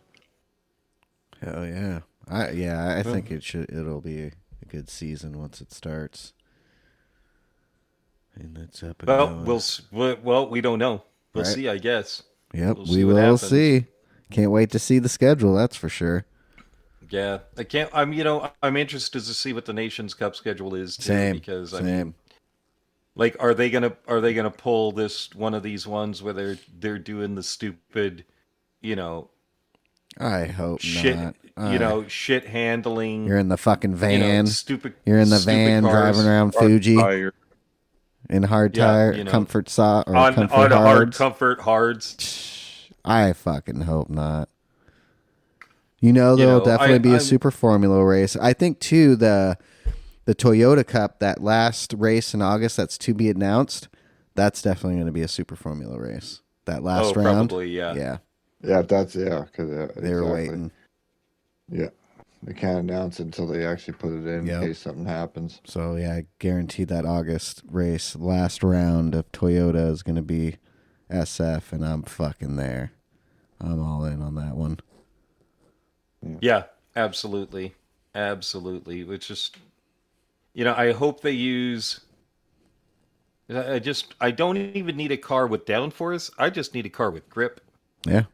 Hell yeah. I think it'll be a good season once it starts. And it's up and going. Well, we don't know. We'll Right. see, I guess. Yep, We'll we see what will happens. see. Can't wait to see the schedule, that's for sure. Yeah, I can't. I'm interested to see what the Nations Cup schedule is too, Same. because Same. I mean, like, are they gonna pull this one of these ones where they're doing the stupid, you know, I hope shit, not. shit handling, You're in the fucking van. stupid. You're in the stupid van cars driving around Fuji Tire. in hard Yeah, tire, comfort or on comfort a hard hards. comfort hards. I fucking hope not. There'll definitely be a super formula race. I think too the Toyota Cup, that last race in August that's to be announced, that's definitely going to be a super formula race. That last round. Probably, yeah. Yeah. Yeah, because They were waiting. Yeah. They can't announce it until they actually put it in Yep. case something happens. So, yeah, I guarantee that August race, last round of Toyota is going to be SF, and I'm fucking there. I'm all in on that one. Yeah, absolutely. Absolutely. It's just, I hope they use. I don't even need a car with downforce. I just need a car with grip. Yeah.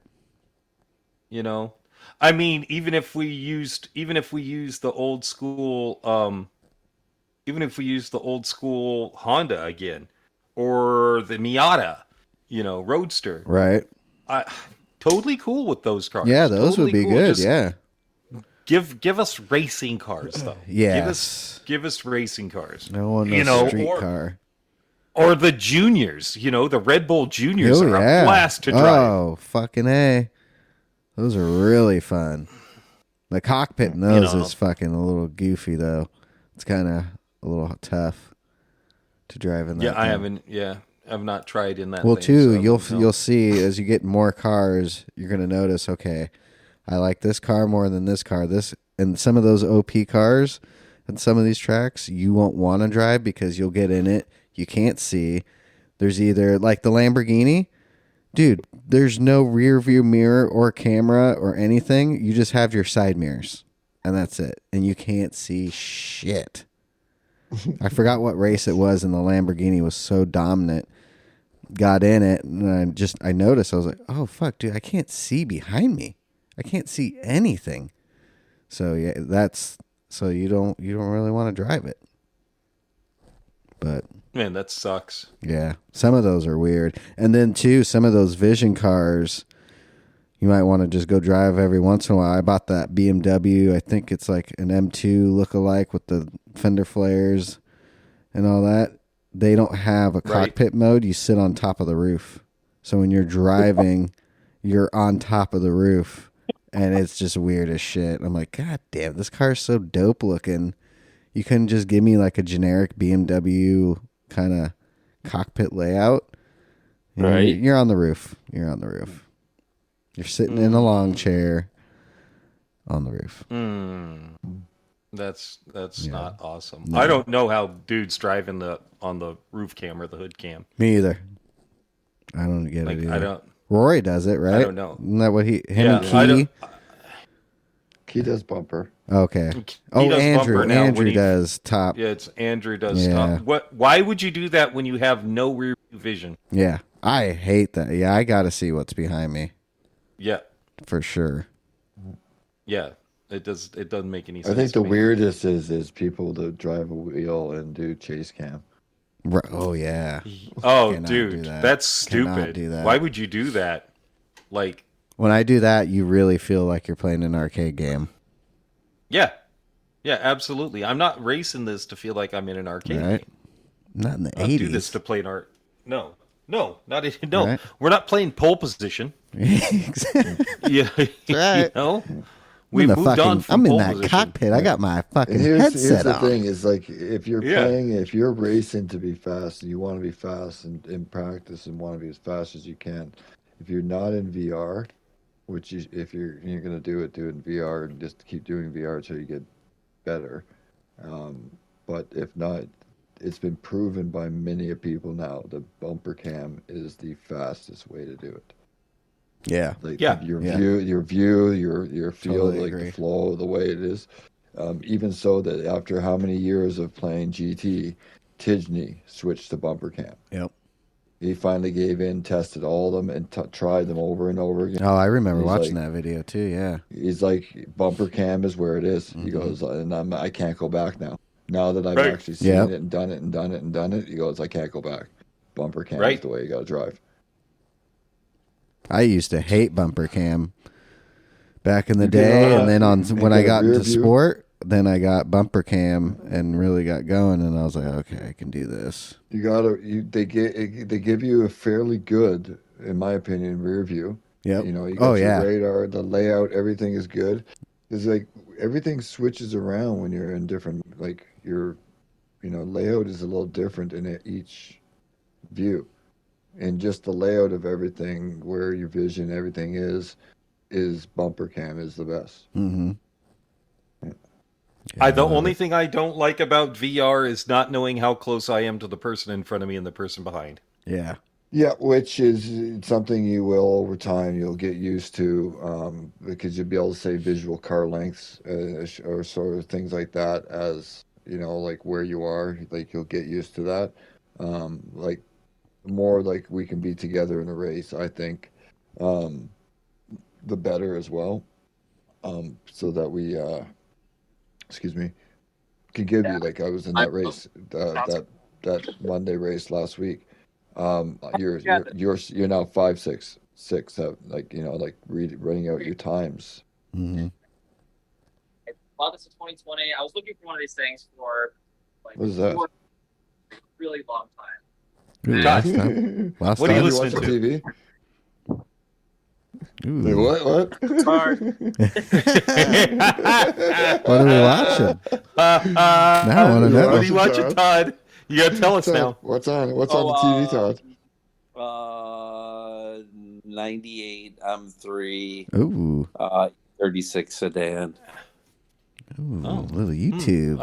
I mean, even if we used the old school, Honda again, or the Miata, Roadster. Right. Totally cool with those cars. Yeah, those totally would be cool. good. Just yeah. Give us racing cars though. Yes. Give us racing cars. No one knows street car. Or the juniors, the Red Bull juniors are yeah. a blast to drive. Oh, fucking A. Those are really fun. The cockpit in those is fucking a little goofy though. It's kind of a little tough to drive in that. Yeah, I've not tried in that. Well, thing, too, so you'll see as you get more cars, you're gonna notice. Okay, I like this car more than this car. And some of those OP cars and some of these tracks you won't want to drive because you'll get in it. You can't see. There's either like the Lamborghini, dude. There's no rear view mirror or camera or anything. You just have your side mirrors, and that's it. And you can't see shit. I forgot what race it was, and the Lamborghini was so dominant. Got in it, and I noticed. I was like, "Oh fuck, dude! I can't see behind me. I can't see anything." So yeah, so you don't really want to drive it. But man, that sucks. Yeah, some of those are weird, and then too, some of those Vision cars, you might want to just go drive every once in a while. I bought that BMW. I think it's like an M2 look-alike with the fender flares and all that. They don't have a cockpit mode. You sit on top of the roof. So when you're driving, you're on top of the roof. And it's just weird as shit. I'm like, God damn, this car is so dope looking. You couldn't just give me like a generic BMW kind of cockpit layout. Right. You're on the roof. You're on the roof. You're sitting in a long chair on the roof. That's not awesome. No. I don't know how dudes drive on the roof cam or the hood cam. Me either. I don't get it either. I don't. Rory does it, right? I don't know. Isn't that what and Key? Key does bumper. Okay. Andrew. Andrew does top. Yeah, it's Andrew does top. Why would you do that when you have no rear view vision? Yeah, I hate that. Yeah, I got to see what's behind me. Yeah, for sure. Yeah, it doesn't make any sense. I think the weirdest is people that drive a wheel and do chase cam. Oh yeah. Oh, Cannot do dude, that. that's Cannot stupid. do that. Why would you do that? Like, when I do that, you really feel like you're playing an arcade game. yeah, absolutely. I'm not racing this to feel like I'm in an arcade Right? game. Not in the I don't 80s. do this to play an art. No, not no. Right. We're not playing pole position. Exactly. Yeah, right. We moved on from I'm in pole that position. cockpit. I got my fucking And here's headset the on. thing: is like if you're if you're racing to be fast, and you want to be fast and in practice and want to be as fast as you can. If you're not in VR, which if you're gonna do it in VR and just keep doing VR until you get better. But if not, it's been proven by many people now the bumper cam is the fastest way to do it. Yeah. Like Yeah. your view, your feel, Totally like agree. the flow, the way it is. Even so that after how many years of playing GT, Tidney switched to bumper cam. Yep. He finally gave in, tested all of them, and tried them over and over again. Oh, I remember He's watching like- that video too. Yeah. He's like, bumper cam is where it is. He Mhm. goes, and I can't go back now. Now that I've Right. actually seen Yep. it and done it and done it and done it, he goes, I can't go back. Bumper cam is Right. the way you got to drive. I used to hate bumper cam back in the You get day, on and then and when I get a got rear into view. sport, then I got bumper cam and really got going, and I was like, okay, I can do this. You gotta. They give you a fairly good, in my opinion, rear view. Yep. You know, you got Oh, your yeah. radar, the layout, everything is good. It's like everything switches around when you're in different. Like your, layout is a little different in each view, and just the layout of everything, where your vision, everything is bumper cam is the best. Mm-hmm. The only thing I don't like about VR is not knowing how close I am to the person in front of me and the person behind. Yeah. Yeah, which is something you will over time you'll get used to, because you'll be able to say visual car lengths or sort of things like that as like where you are, like you'll get used to that. Like more like we can be together in a race, I think, the better as well, so that we, excuse me, can give you like I was in that race, that Monday race last week. You're now 5, 6, 7, like running out your times. Mm-hmm. I bought this in 2020. I was looking for one of these things for like What is that? a really long time. Ooh, God. last time. Last What are you time? listening watch to? TV? Ooh. Like, what? It's hard. What are we watching? Now I want to know. What are you watching, Todd? You gotta tell us now. What's on the TV, Todd? 98 M3, Ooh. 36 sedan. Ooh, Oh. little YouTube.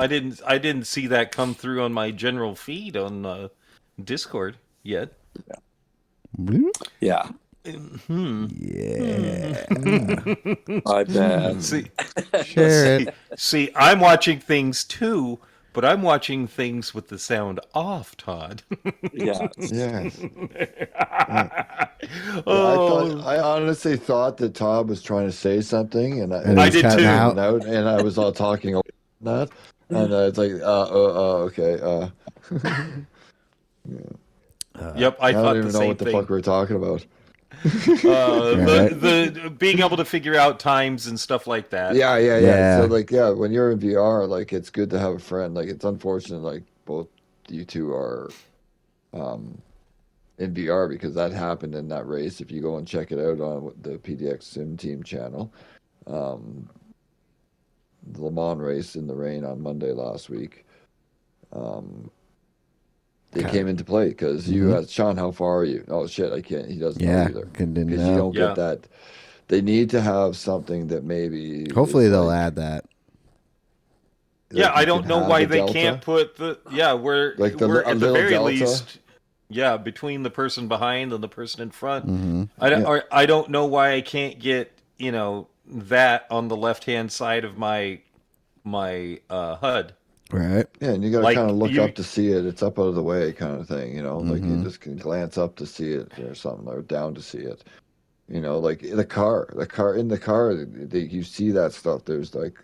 I didn't see that come through on my general feed on Discord yet. Bloop. Yeah, Yeah. I bet. Share it. See, I'm watching things too, but I'm watching things with the sound off, Todd. Yeah. Yes. Oh, I honestly thought that Todd was trying to say something, and And I it's did cutting too. out. and I was all talking over that, and it's like, okay. yep, I I thought don't the even know same what the thing. fuck we're talking about. The being able to figure out times and stuff like that. Yeah. Yeah. So when you're in VR, like it's good to have a friend. Like it's unfortunate, like both you two are in VR because that happened in that race. If you go and check it out on the PDX Sim Team channel, the Le Mans race in the rain on Monday last week, they Okay. came into play because you asked Sean, how far are you? Oh shit, I can't. He doesn't know Yeah. either Didn't because you know. don't get that. They need to have something that maybe. Hopefully is they'll like- add that. Yeah, like I you don't can know have why a they delta. can't put the where Like we're a at the little very delta. least. Yeah, between the person behind and the person in front. Mm-hmm. I don't know why I can't get that on the left hand side of my HUD. Right. Yeah, and you got to Like, kind of look you- up to see it. It's up out of the way, kind of thing. Like you Mhm. just can glance up to see it or something, or down to see it. Like the car, you see that stuff. There's like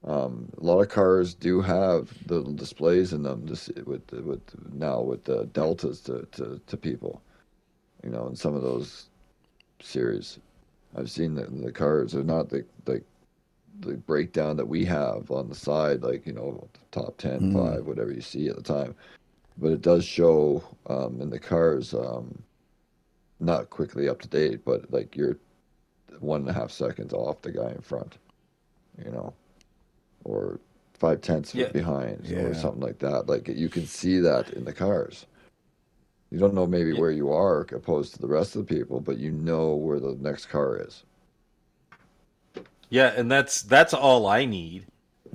A lot of cars do have the displays in them with the deltas to people, in some of those series. I've seen the cars are not the breakdown that we have on the side, like, top 10, 5, whatever you see at the time. But it does show in the cars, not quickly up to date, but like you're 1.5 seconds off the guy in front, or 5/10 Yeah. behind, Yeah. or something like that. Like you can see that in the cars. You don't know maybe where you are opposed to the rest of the people, but you know where the next car is. Yeah, and that's all I need.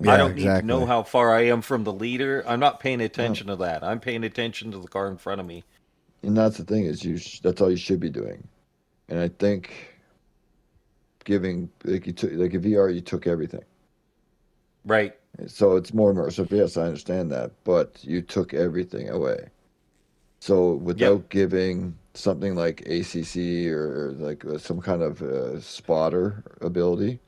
Yeah, I don't need to exactly. know how far I am from the leader. I'm not paying attention to that. I'm paying attention to the car in front of me. And that's the thing is that's all you should be doing. And I think giving like a VR, you took everything. Right. So it's more immersive. Yes, I understand that, but you took everything away. So without giving something like ACC or like some kind of spotter ability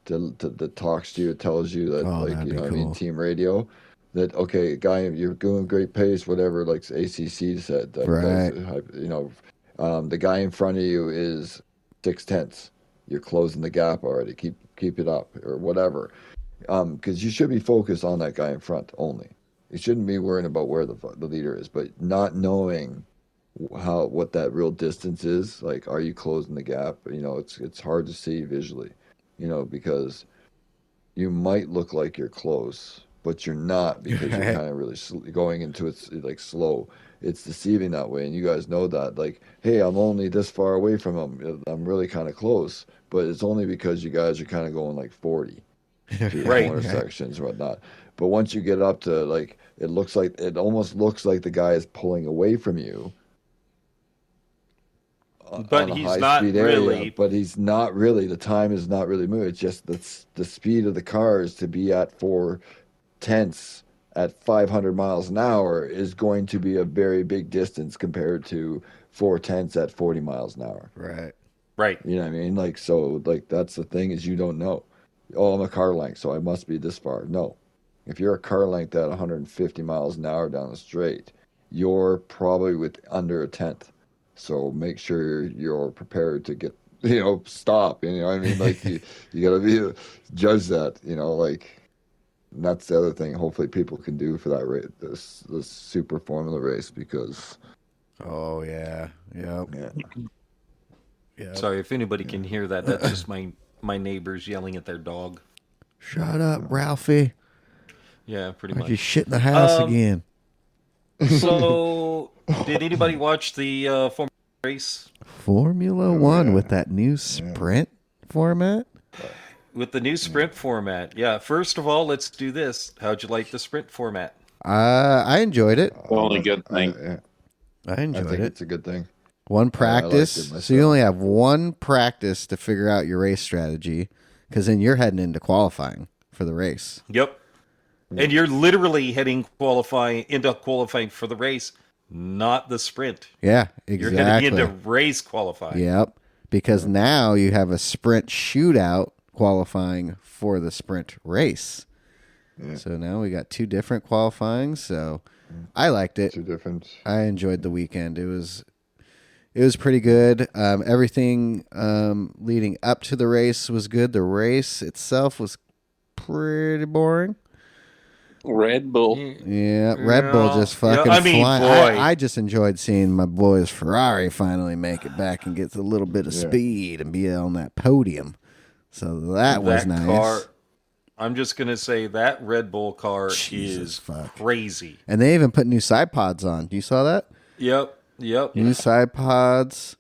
that talks to you, tells you that, Oh, like, that'd be I mean, cool. team radio, that, okay, guy, you're going great pace, whatever, like ACC said, that Right. the guy in front of you is 6/10. You're closing the gap already. Keep it up, or whatever. Because you should be focused on that guy in front only. You shouldn't be worrying about where the leader is, but not knowing what that real distance is. Like, are you closing the gap? It's hard to see visually, because you might look like you're close, but you're not, because you're Right. kind of really going into it like slow. It's deceiving that way, and you guys know that. Like, hey, I'm only this far away from him. I'm really kind of close, but it's only because you guys are kind of going like 40 through the Right. corner sections and whatnot. But once you get up to, like, it almost looks like the guy is pulling away from you But on a he's high not speed area, really. but he's not really. The time is not really moving. It's just the speed of the cars to be at 4/10 at 500 miles an hour is going to be a very big distance compared to 4/10 at 40 miles an hour. Right. Right. You know what I mean? Like, so, like, that's the thing, is you don't know. Oh, I'm a car length, so I must be this far. No. If you're a car length at 150 miles an hour down the straight, you're probably with under a tenth. So make sure you're prepared to get, stop. You know what I mean? Like, you got to judge that, like, and that's the other thing hopefully people can do for that race, this super formula race, because, Oh, yeah. Yep. yeah. Yep. Sorry if anybody can hear that. That's just my neighbors yelling at their dog. Shut up, Ralphie. Yeah, pretty Like much. you shit in the house again. So, did anybody watch the Formula race Formula One with that new sprint format? with the new sprint format? Yeah. First of all, let's do this. How'd you like the sprint format? I enjoyed it. The only good thing. I I enjoyed think it. it's a good thing. One liked it practice. So you myself. only have one practice to figure out your race strategy, because then you're heading into qualifying for the race. Yep. And you're literally heading into qualifying for the race, not the sprint. Yeah, You're exactly. heading into race qualifying. Yep. Because now you have a sprint shootout qualifying for the sprint race. Yeah. So now we got two different qualifying. So I liked it. Two different. I enjoyed the weekend. It was pretty good. Everything leading up to the race was good. The race itself was pretty boring. Red Bull. Yeah, Red Bull just fucking I mean, flying. boy. I just enjoyed seeing my boys Ferrari finally make it back and get a little bit of speed and be on that podium. So that was nice. Car, I'm just gonna say that Red Bull car Jesus is fuck. crazy. And they even put new side pods on. You saw that? Yep. New side pods.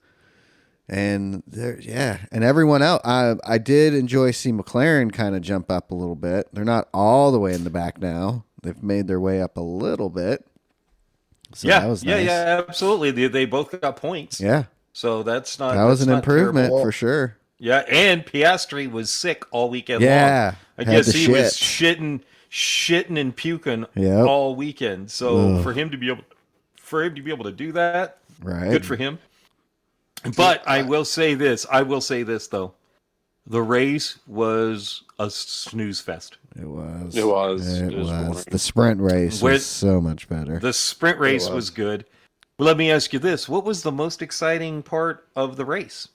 And and everyone else. I did enjoy seeing McLaren kind of jump up a little bit. They're not all the way in the back now. They've made their way up a little bit. So that was nice. Yeah, absolutely. They both got points. Yeah, So that's not. that was that's an not improvement terrible. for sure. Yeah, and Piastri was sick all weekend Yeah, long. I had guess the he was shit. shitting and puking Yep. all weekend. So Ugh. for him to be able to do that, Right. good for him. But I will say this though. The race was a snooze fest. It was. It was. It It was was. boring. The sprint race With- was so much better. The sprint race was good. Well, let me ask you this. What was the most exciting part of the race?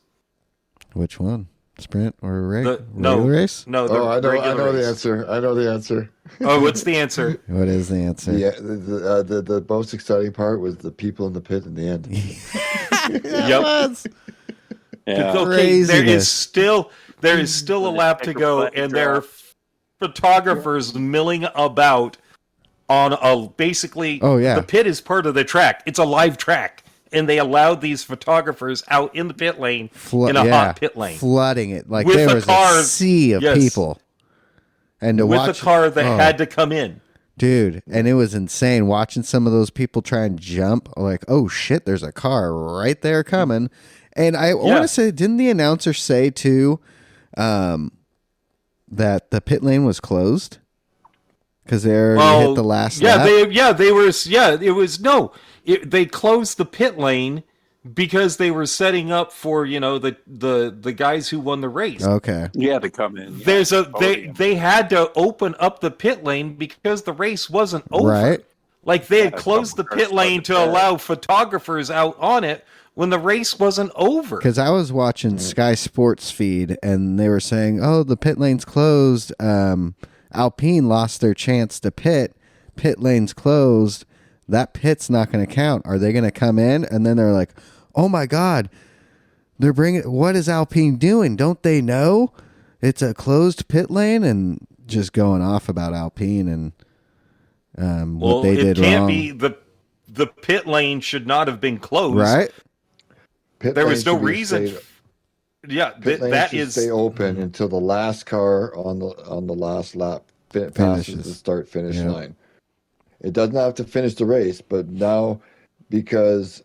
Which one? Sprint or regular no, race? No, the Oh, I know regular the race. answer. I know the answer. Oh, what's the answer? What is the answer? Yeah, the most exciting part was the people in the pit in the end. Yep. Yeah. Okay, there Craziness. is still a lap to go, and there are photographers milling about on a basically. Oh, yeah. The pit is part of the track. It's a live track, and they allowed these photographers out in the pit lane in a hot pit lane flooding it like With there the was cars- a sea of yes. people, and to with watch a car that oh, had to come in. dude, and it was insane watching some of those people try and jump. Like, oh shit, there's a car right there coming, and I want to say, didn't the announcer say too, that the pit lane was closed? Because they hit the last lap. They closed the pit lane because they were setting up for the guys who won the race. Okay. Yeah, to come in. Yeah. They had to open up the pit lane because the race wasn't over. Right. Like they had closed the pit lane to allow photographers out on it when the race wasn't over. Because I was watching Sky Sports feed, and they were saying, "Oh, the pit lane's closed. Alpine lost their chance to pit. Pit lane's closed. That pit's not going to count. Are they going to come in?" And then they're like, "Oh my God, they're bringing. What is Alpine doing? Don't they know it's a closed pit lane?" And just going off about Alpine and what they did can't wrong. be the pit lane should not have been closed. Right? Pit There lane was no should be reason. Pit lane That should is stay open until the last car on the last lap passes Finishes. the start finish Yeah. line. It doesn't have to finish the race, but now because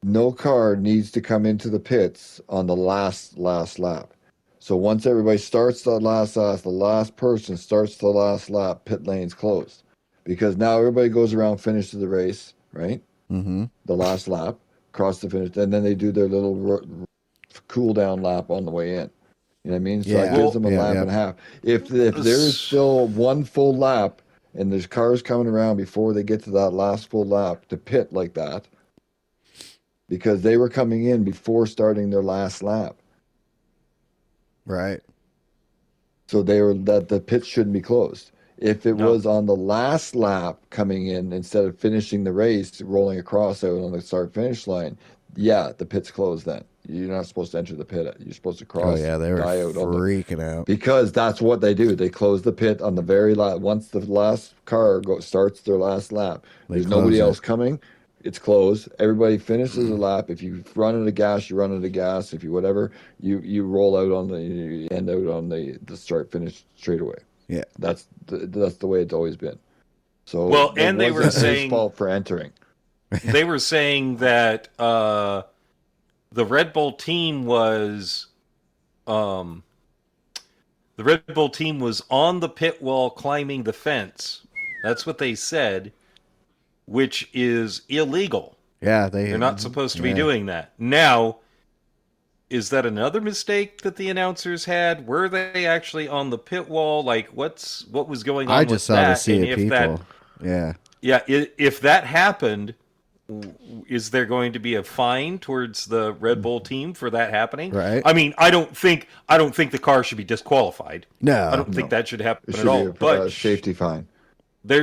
no car needs to come into the pits on the last lap. So once everybody starts the last person starts the last lap, pit lane's closed. Because now everybody goes around, finishes the race, right? Mm-hmm. The last lap, cross the finish, and then they do their little cool down lap on the way in. You know what I mean? So Yeah. that gives them a Yeah, lap yeah. and a half. If there's still one full lap and there's cars coming around before they get to that last full lap to pit like that, because they were coming in before starting their last lap. Right. So the pit shouldn't be closed. If it was on the last lap coming in instead of finishing the race, rolling across out on the start finish line, yeah, the pit's closed then. You're not supposed to enter the pit. You're supposed to cross. Oh yeah, they were die out on the, freaking out. because that's what they do. They close the pit on the very last. Once the last car starts their last lap, there's nobody else coming. It's closed. Everybody finishes a lap. If you run out of gas, you run out of gas. If you whatever, you roll out on you end out on the start finish straight away. Yeah. That's the way it's always been. So Well, it and they were wasn't his saying- fault for entering. They were saying that the Red Bull team was on the pit wall climbing the fence. That's what they said, which is illegal. Yeah, They're not supposed to be doing that. Now, is that another mistake that the announcers had? Were they actually on the pit wall? Like, what was going on I with just saw that? the sea And of if people. if that happened, is there going to be a fine towards the Red Bull team for that happening? Right. I mean, I don't think the car should be disqualified. No. I don't think that should happen It at should all. be a But safety fine.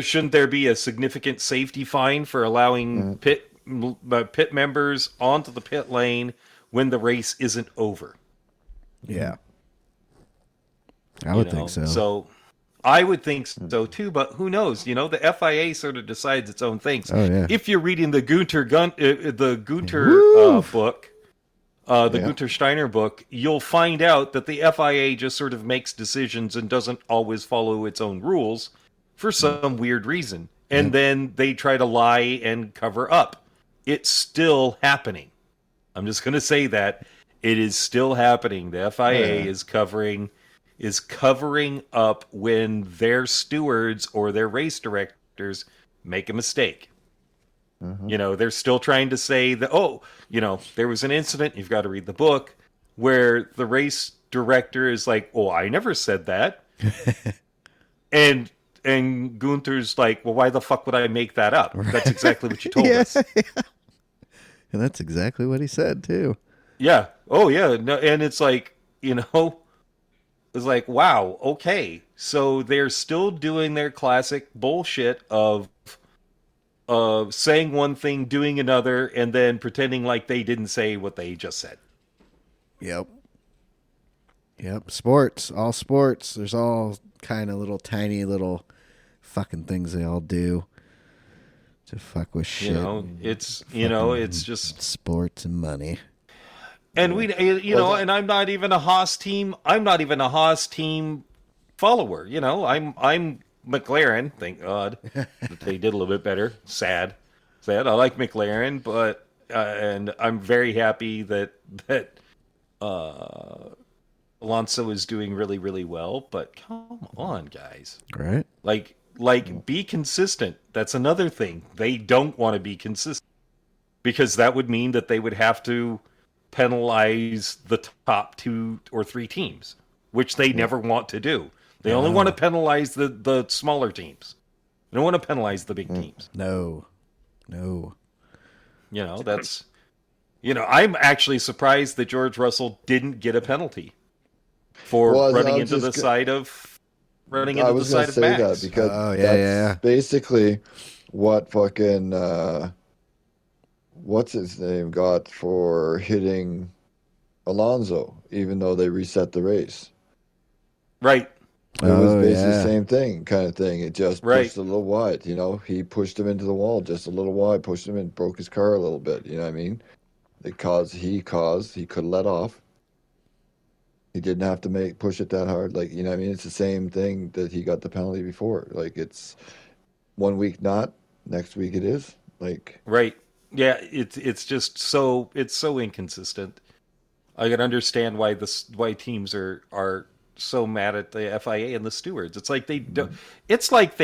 shouldn't there be a significant safety fine for allowing pit members onto the pit lane when the race isn't over? Yeah. I would think so. So I would think so too, but who knows? The FIA sort of decides its own things. Oh, yeah. If you're reading the Gunter book, Gunter Steiner book, you'll find out that the FIA just sort of makes decisions and doesn't always follow its own rules for some weird reason. And then they try to lie and cover up. It's still happening. I'm just going to say that it is still happening. The FIA is covering up when their stewards or their race directors make a mistake. They're still trying to say that, there was an incident, you've got to read the book, where the race director is like, "Oh, I never said that," and Gunther's like, "Well, why the fuck would I make that up? That's exactly what you told us." And that's exactly what he said too. Yeah. Oh, yeah. No, and it's like, it's like, wow, okay. So they're still doing their classic bullshit of saying one thing, doing another, and then pretending like they didn't say what they just said. Yep. Sports, all sports. There's all kind of little tiny little fucking things they all do to fuck with shit. It's just sports and money. And and I'm not even a Haas team. I'm not even a Haas team follower. I'm McLaren. Thank God that they did a little bit better. Sad. I like McLaren, but and I'm very happy that Alonso is doing really, really well. But come on, guys. Right. Like be consistent. That's another thing. They don't want to be consistent because that would mean that they would have to penalize the top 2 or 3 teams, which they never want to do. They only want to penalize the smaller teams. They don't want to penalize the big teams. No. That's I'm actually surprised that George Russell didn't get a penalty for running into the side of Max. That because that's basically what fucking what's his name got for hitting Alonso, even though they reset the race. Right. It was basically the same thing, kind of thing. It just pushed a little wide, He pushed him into the wall just a little wide, pushed him in, broke his car a little bit, you know what I mean? He could have let off. He didn't have to push it that hard. Like, you know what I mean? It's the same thing that he got the penalty before. Like, it's 1 week not, next week it is. Like, right. Yeah, it's just so inconsistent. I can understand why teams are so mad at the FIA and the stewards. It's like they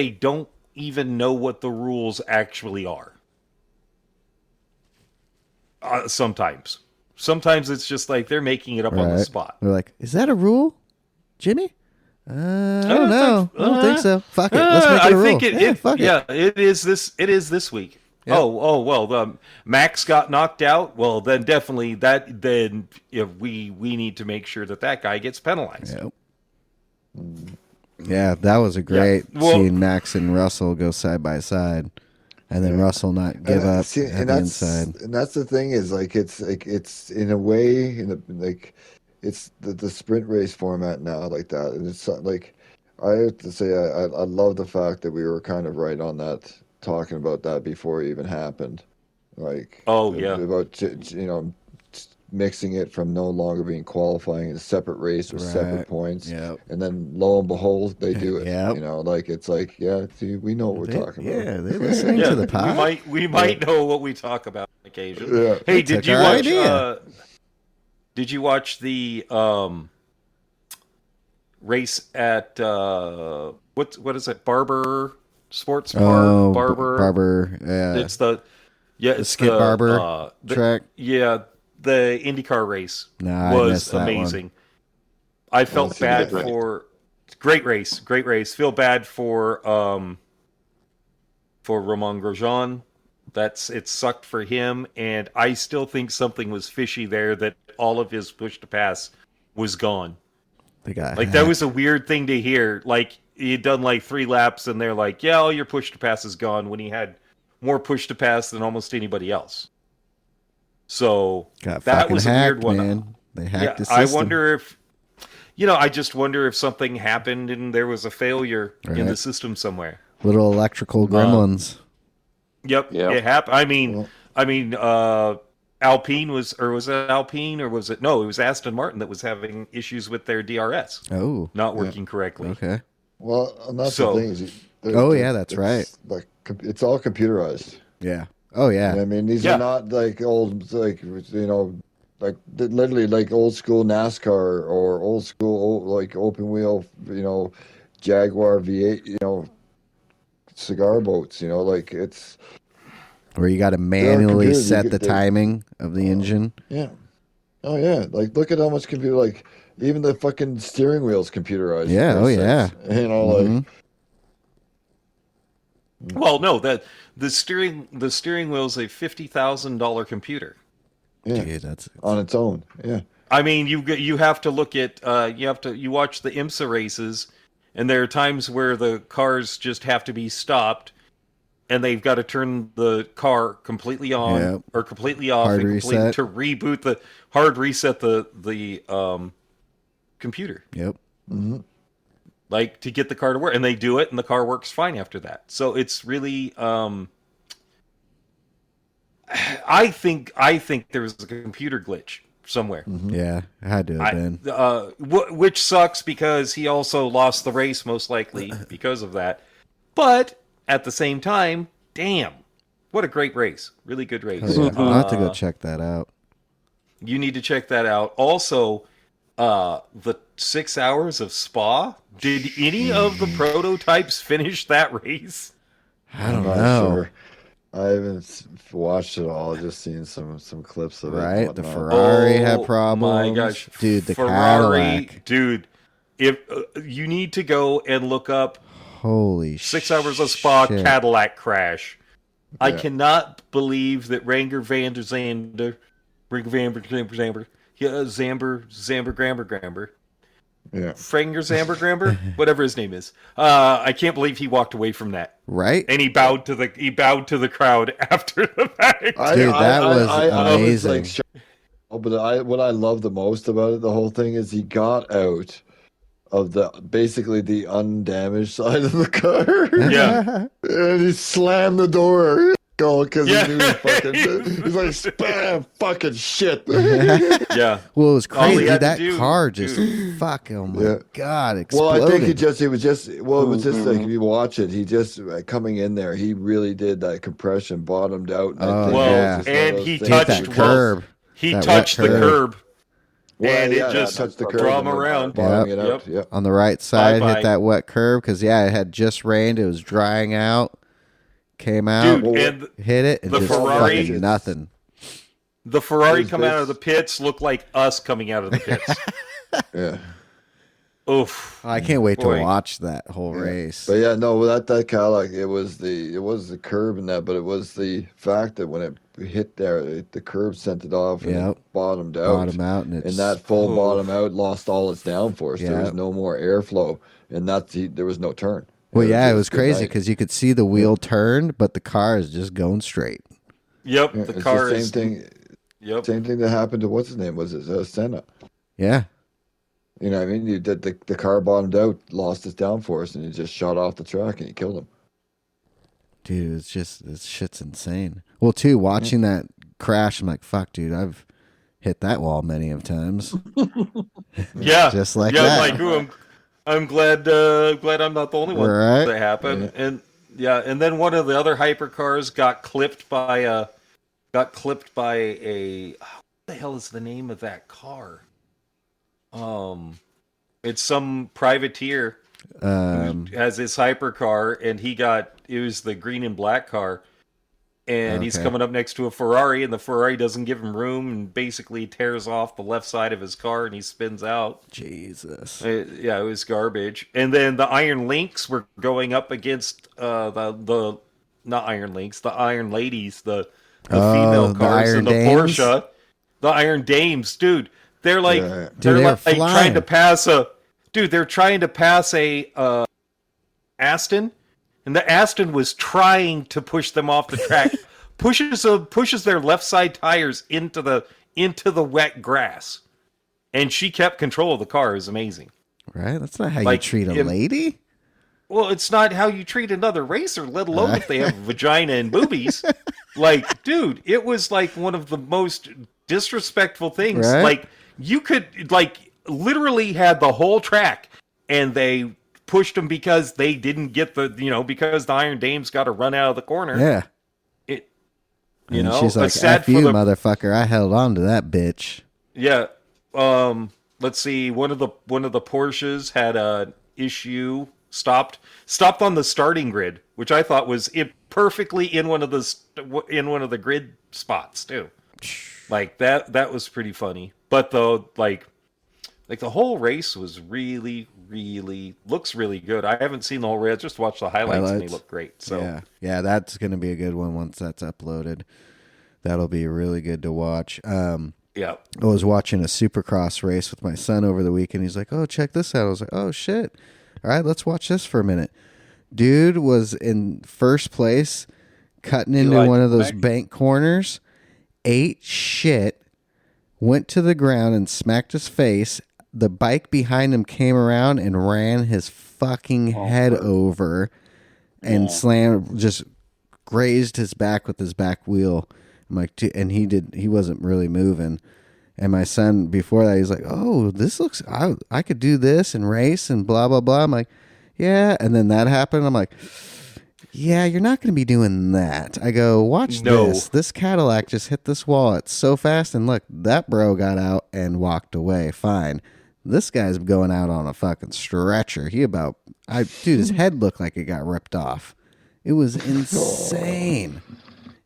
don't even know what the rules actually are. Sometimes it's just like they're making it up on the spot. They're like, "Is that a rule, Jimmy?" I don't know. I don't think so. Fuck it. Let's make it a rule. It is this. It is this week. Yep. Well, Max got knocked out. Well, then definitely we need to make sure that guy gets penalized. Yep. Yeah, that was a great seeing Max and Russell go side by side, and then Russell not give up at the inside. And that's the thing is it's in a way it's the sprint race format now like that, and it's like I have to say I love the fact that we were kind of right on that, talking about that before it even happened. Like, about mixing it from no longer being qualifying in a separate race with separate points. Yep. And then lo and behold, they do it. Yep. It's like, see, we know what we're talking about. Yeah, they're listening to the pod. We might know what we talk about on occasion. Yeah. Hey, did you watch the race at what is it? Barber Sports Park? Barber. Yeah. It's the Skip Barber track. The IndyCar race was amazing. I felt bad for great race. Feel bad for Romain Grosjean. It sucked for him, and I still think something was fishy there, that all of his push to pass was gone. The guy that was a weird thing to hear. Like, he'd done 3 laps, and they're like, "Yeah, all your push to pass is gone," when he had more push to pass than almost anybody else. So that was a weird one. Man. They hacked the system. I wonder if, I just wonder if something happened and there was a failure in the system somewhere. Little electrical gremlins. Yep. It happened. Alpine was it Alpine or was it? No, it was Aston Martin that was having issues with their DRS. Oh. Not working correctly. Okay. Well, and that's the thing. That's right. Like, it's all computerized. Yeah. Oh yeah. I mean, these are not like old, literally like old school NASCAR or old school open wheel, Jaguar V8, cigar boats. It's where you got to manually set the timing of the engine. Yeah. Oh yeah. Like, look at how much computer. Like, Even the fucking steering wheel's computerized. Yeah, oh yeah. You know, like Well, no, that the steering wheel's a $50,000 computer. yeah, Dude, that's on its own. Yeah. I mean, you have to look at you watch the IMSA races, and there are times where the cars just have to be stopped, and they've got to turn the car completely on Yep. or completely off Hard and reset. to reboot the hard reset the computer, Yep. like to get the car to work, and they do it, and the car works fine after that. So it's really I think there was a computer glitch somewhere. Yeah, it had to have been. Which sucks because he also lost the race most likely because of that. But at the same time, damn, what a great race! Really good race. Oh, yeah. I'll have to go check that out. You need to check that out. Also, the 6 hours of Spa. Did any of the prototypes finish that race? I don't I'm not know. sure. I haven't watched it all. I've just seen some clips of it. and Right? The whatnot. Ferrari had problems. My gosh, Dude, the Ferrari, Cadillac. dude. If you need to go and look up Holy 6 hours of Spa shit. Cadillac crash. I Yeah. cannot believe that Ranger van der Zander, Zamber, Gramber, Yeah. Franger Zamber Gramber, whatever his name is. I can't believe he walked away from that, Right? and he bowed to the crowd after the fact. Dude, that was amazing. like, but what I love the most about it, the whole thing, is he got out of basically the undamaged side of the car. Yeah. And he slammed the door. Because Yeah. he knew he's like, spam, fucking shit. Yeah. Well, it was All he crazy. had to That do- car just fuck. Oh my Yeah. god! Well, Exploded. I think it was just like, if you watch it, he just coming in there, he really did that compression, bottomed out. And I Oh, think Well, it yeah. was just one of and those he things hit touched that well, curb. He That touched wet the curb. And it yeah, just touched the curb brought him and then around. bottoming Yep. it out. Yep. On the right side, Bye-bye. hit that wet curb because it had just rained. It was drying out. Came out, Dude, and hit it, and the just Ferrari- fucking nothing. the Ferrari Those coming out of bits. the pits looked like us coming out of the pits. Yeah. Oof. I can't wait Boy. to watch that whole race. But yeah, no, that Cadillac, it was the curb and that, but it was the fact that when it hit there, the curb sent it off and Yep. it bottomed out. Bottom out, and it's And that full Oh. bottom out lost all its downforce. There was Yep. no more airflow, and there was no turn. Well, yeah, it was just good crazy night. because you could see the wheel turned, but the car is just going straight. Yep, Yeah, the it's car the is. same thing. Yep. Same thing that happened to what's his name? Was it Senna? Yeah, You know what I mean? You did the car bottomed out, lost its downforce, and he just shot off the track and he killed him. dude, it's just this shit's insane. Well, too, watching that crash, I'm like, fuck, dude, I've hit that wall many of times. Yeah, Just like yeah, that. like ooh, I'm glad I'm not the only one Right. that happened. And and then one of the other hypercars got clipped by a what the hell is the name of that car? It's some privateer who has this hypercar, and it was the green and black car, and he's Okay. coming up next to a Ferrari, and the Ferrari doesn't give him room, and basically tears off the left side of his car, and he spins out. Jesus. Yeah, it was garbage. And then the Iron Lynx were going up against the not Iron Lynx, the Iron Ladies, the female the cars Iron and the Dames? Porsche, the Iron Dames, dude. They're like Yeah. Dude, they're they were like trying flying. to pass a They're trying to pass a Aston, and the Aston was trying to push them off the track. pushes their left side tires into the wet grass, and she kept control of the car. It was amazing. Right? That's not how Like, you treat a lady. Well, it's not how you treat another racer, let alone if they have a vagina and boobies. Like, dude, it was like one of the most disrespectful things. Right? Like, you could, like, literally had the whole track, and they pushed them because they didn't get because the Iron Dames got to run out of the corner. Yeah. It, And know, she's like, it's sad F for you, the motherfucker. I held on to that bitch. Yeah. Let's see. One of the Porsches had an issue. Stopped on the starting grid, which I thought was perfectly in one of the grid spots too. Like that was pretty funny. But though, like Like the whole race was really, really looks really good. I haven't seen the whole race. I just watched the highlights and they look great. So yeah, that's gonna be a good one once that's uploaded. That'll be really good to watch. yeah. I was watching a Supercross race with my son over the weekend. He's like, "Oh, check this out." I was like, "Oh shit! All right, let's watch this for a minute." Dude was in first place, cutting into one of those bank corners, ate shit, went to the ground and smacked his face. The bike behind him came around and ran his fucking head over and slammed, just grazed his back with his back wheel. I'm like, dude, and he wasn't really moving. And my son, before that, he's like, "Oh, this looks, I could do this and race and blah, blah, blah." I'm like, "Yeah." And then that happened. I'm like, "Yeah, you're not going to be doing that." I go, "Watch this. This Cadillac just hit this wall. It's so fast. And look, that bro got out and walked away. Fine. This guy's going out on a fucking stretcher. Dude, his head looked like it got ripped off. It was insane.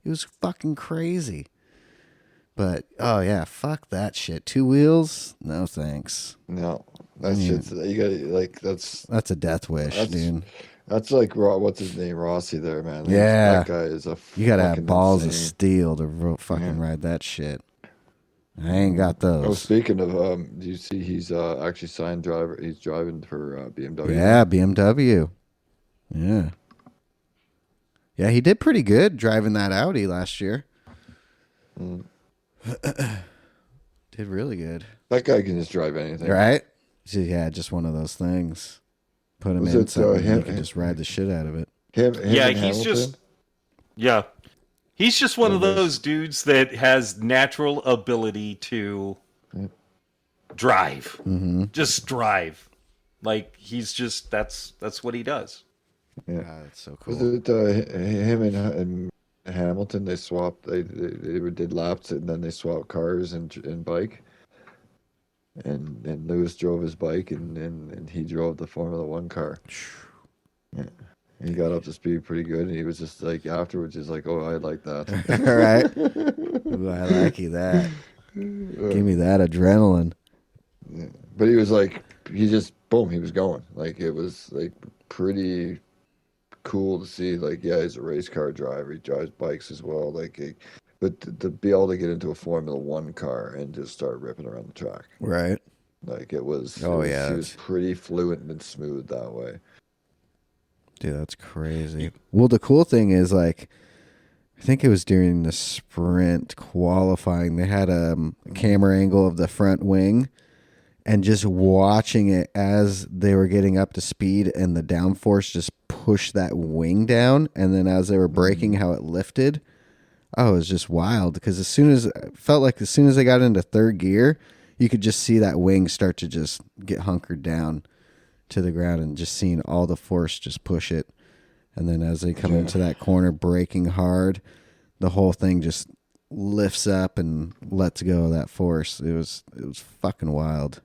It was fucking crazy. But, oh yeah, fuck that shit. Two wheels? No thanks. No. That shit's, you gotta, like, that's a death wish, dude. That's like, what's his name? Rossi there, man. Yeah. That guy is you gotta have balls insane. of steel to fucking ride that shit. I ain't got those. Oh, speaking of, do you see he's actually signed driver? He's driving for BMW. Yeah, BMW. Yeah. Yeah, he did pretty good driving that Audi last year. Did really good. That guy can just drive anything. Right? So, yeah, just one of those things. Put him in something and he can just ride the shit out of it. He's just one of those dudes that has natural ability to drive. Mm-hmm. Just drive. Like he's just that's what he does. Yeah, that's so cool. Was it him and Hamilton? They swapped. They did laps and then they swapped cars and bike. And Lewis drove his bike and he drove the Formula One car. Yeah. He got up to speed pretty good, and he was just like afterwards, he's like, "Oh, I like that." Right? Ooh, I like you that. Give me that adrenaline. Yeah. But he was like, he just boom, he was going. Like it was like pretty cool to see. Like, yeah, he's a race car driver. He drives bikes as well. But to be able to get into a Formula One car and just start ripping around the track, right? Like it was. Oh he yeah, was pretty fluent and smooth that way. Dude, that's crazy. Well, the cool thing is, like, I think it was during the sprint qualifying, they had a camera angle of the front wing, and just watching it as they were getting up to speed and the downforce just pushed that wing down, and then as they were braking, how it lifted. Oh, it was just wild, because as soon as they got into third gear, you could just see that wing start to just get hunkered down to the ground, and just seeing all the force just push it. And then as they come into that corner, braking hard, the whole thing just lifts up and lets go of that force. It was fucking wild.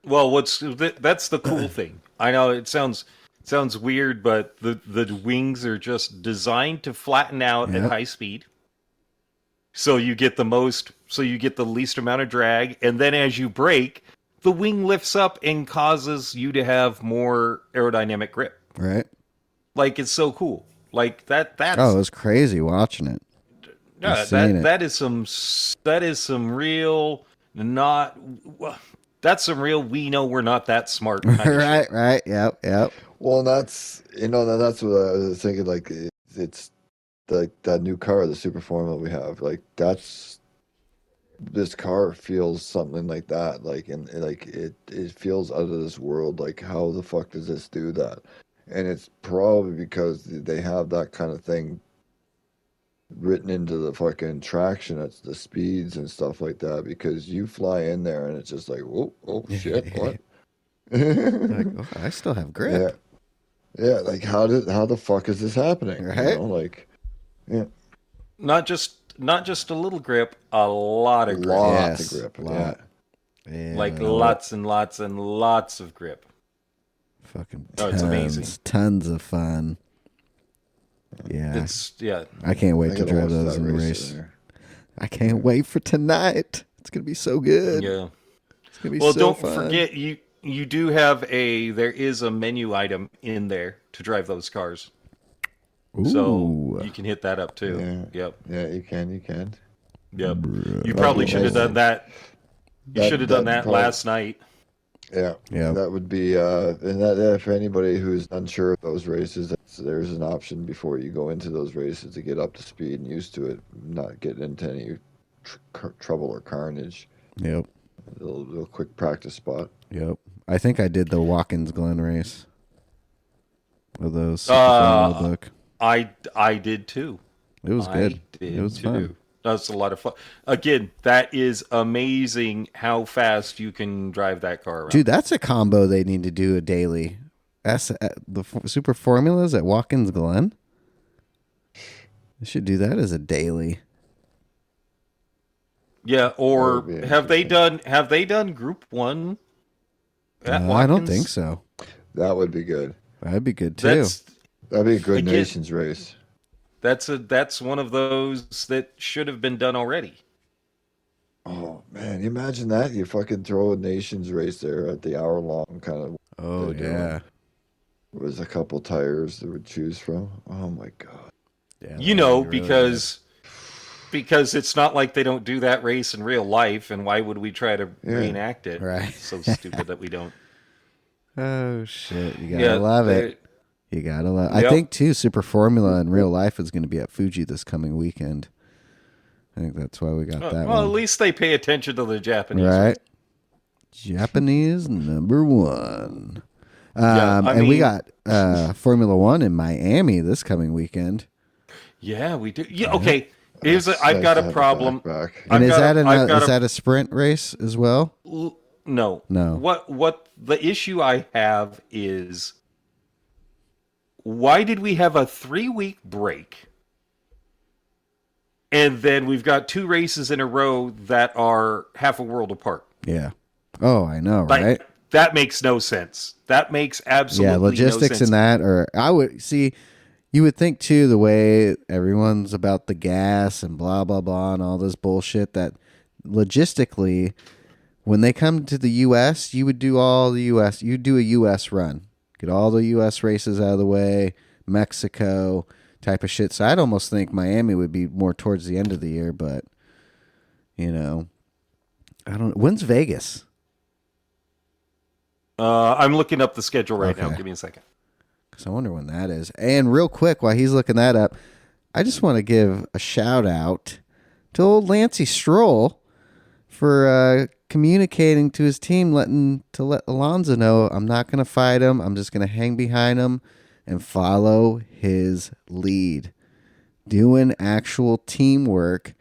Well, that's the cool thing. I know it sounds weird, but the wings are just designed to flatten out at high speed. So you get the least amount of drag, and then as you brake, the wing lifts up and causes you to have more aerodynamic grip. Right. Like, it's so cool. Like that's it was crazy watching it. Yeah, that is some real we know we're not that smart. Right. Yep. Well, that's what I was thinking. Like it's like that new car, the Super Formula we have. Like this car feels something like that. Like and like it feels out of this world. Like how the fuck does this do that? And it's probably because they have that kind of thing written into the fucking traction. It's the speeds and stuff like that. Because you fly in there and it's just like, whoa, oh shit, what? Like, oh, I still have grip. Yeah. Like how the fuck is this happening? Right? You know, like, yeah. Not just a little grip, a lot of grip. Lots of grip. Lot. Yeah. Like lots and lots and lots of grip. Fucking it's amazing. Tons of fun. Yeah. I can't wait to drive those in the race. I can't wait for tonight. It's gonna be so good. Yeah. gonna be Well, so don't fun. forget you do have there is a menu item in there to drive those cars. Ooh. So you can hit that up too. Yeah. Yep. Yeah, you can. Yep. You That'd probably be should have nice. done that. You should have done That'd that probably- last night. Yeah, Yeah. that would be, and that for anybody who's unsure of those races, there's an option before you go into those races to get up to speed and used to it, not get into any trouble or carnage. Yep. A little quick practice spot. Yep. I think I did the Watkins Glen race with those Super Formula book. I did too. It was good. Did It was too. fun. That was a lot of fun. Again, that is amazing how fast you can drive that car around. Dude, that's a combo they need to do a daily. The Super Formulas at Watkins Glen. They should do that as a daily. Yeah, or That would be have they done Group 1 at I don't Watkins? think so. That would be good. That'd be good too. That'd be a good Again- nations race. That's one of those that should have been done already. Oh man, you imagine that? You fucking throw a nations race there at the hour-long kind of. Oh They're yeah. Was a couple tires they would choose from. Oh my god. Yeah. You that'd know, be really because it's not like they don't do that race in real life, and why would we try to reenact it? Right. It's so stupid that we don't. good. Oh shit! You gotta love they- it. You gotta love. I Yep. think too. Super Formula in real life is going to be at Fuji this coming weekend. I think that's why we got that well, one. at least they pay attention to the Japanese. Right. Japanese number one. Yeah, I and we mean- got Formula One in Miami this coming weekend. Yeah, we do. Yeah, okay. I've Nice got to a have it problem. back. And is that I've got a sprint race as well? No. No. What the issue I have is why did we have a 3-week break? And then we've got 2 races in a row that are half a world apart. Yeah. Oh, I know, Like, right? that makes no sense. That makes absolutely Yeah, logistics no sense. in that, or I would see. You would think too, the way everyone's about the gas and blah blah blah and all this bullshit, that logistically, when they come to the U.S., you would do all the U.S. You'd do a U.S. run, get all the U.S. races out of the way, Mexico type of shit. So I'd almost think Miami would be more towards the end of the year, but you know, I don't. When's Vegas? I'm looking up the schedule right now. Okay. Give me a second. Because I wonder when that is. And real quick, while he's looking that up, I just want to give a shout out to old Lancey Stroll for communicating to his team, let Alonso know, I'm not going to fight him. I'm just going to hang behind him and follow his lead. Doing actual teamwork,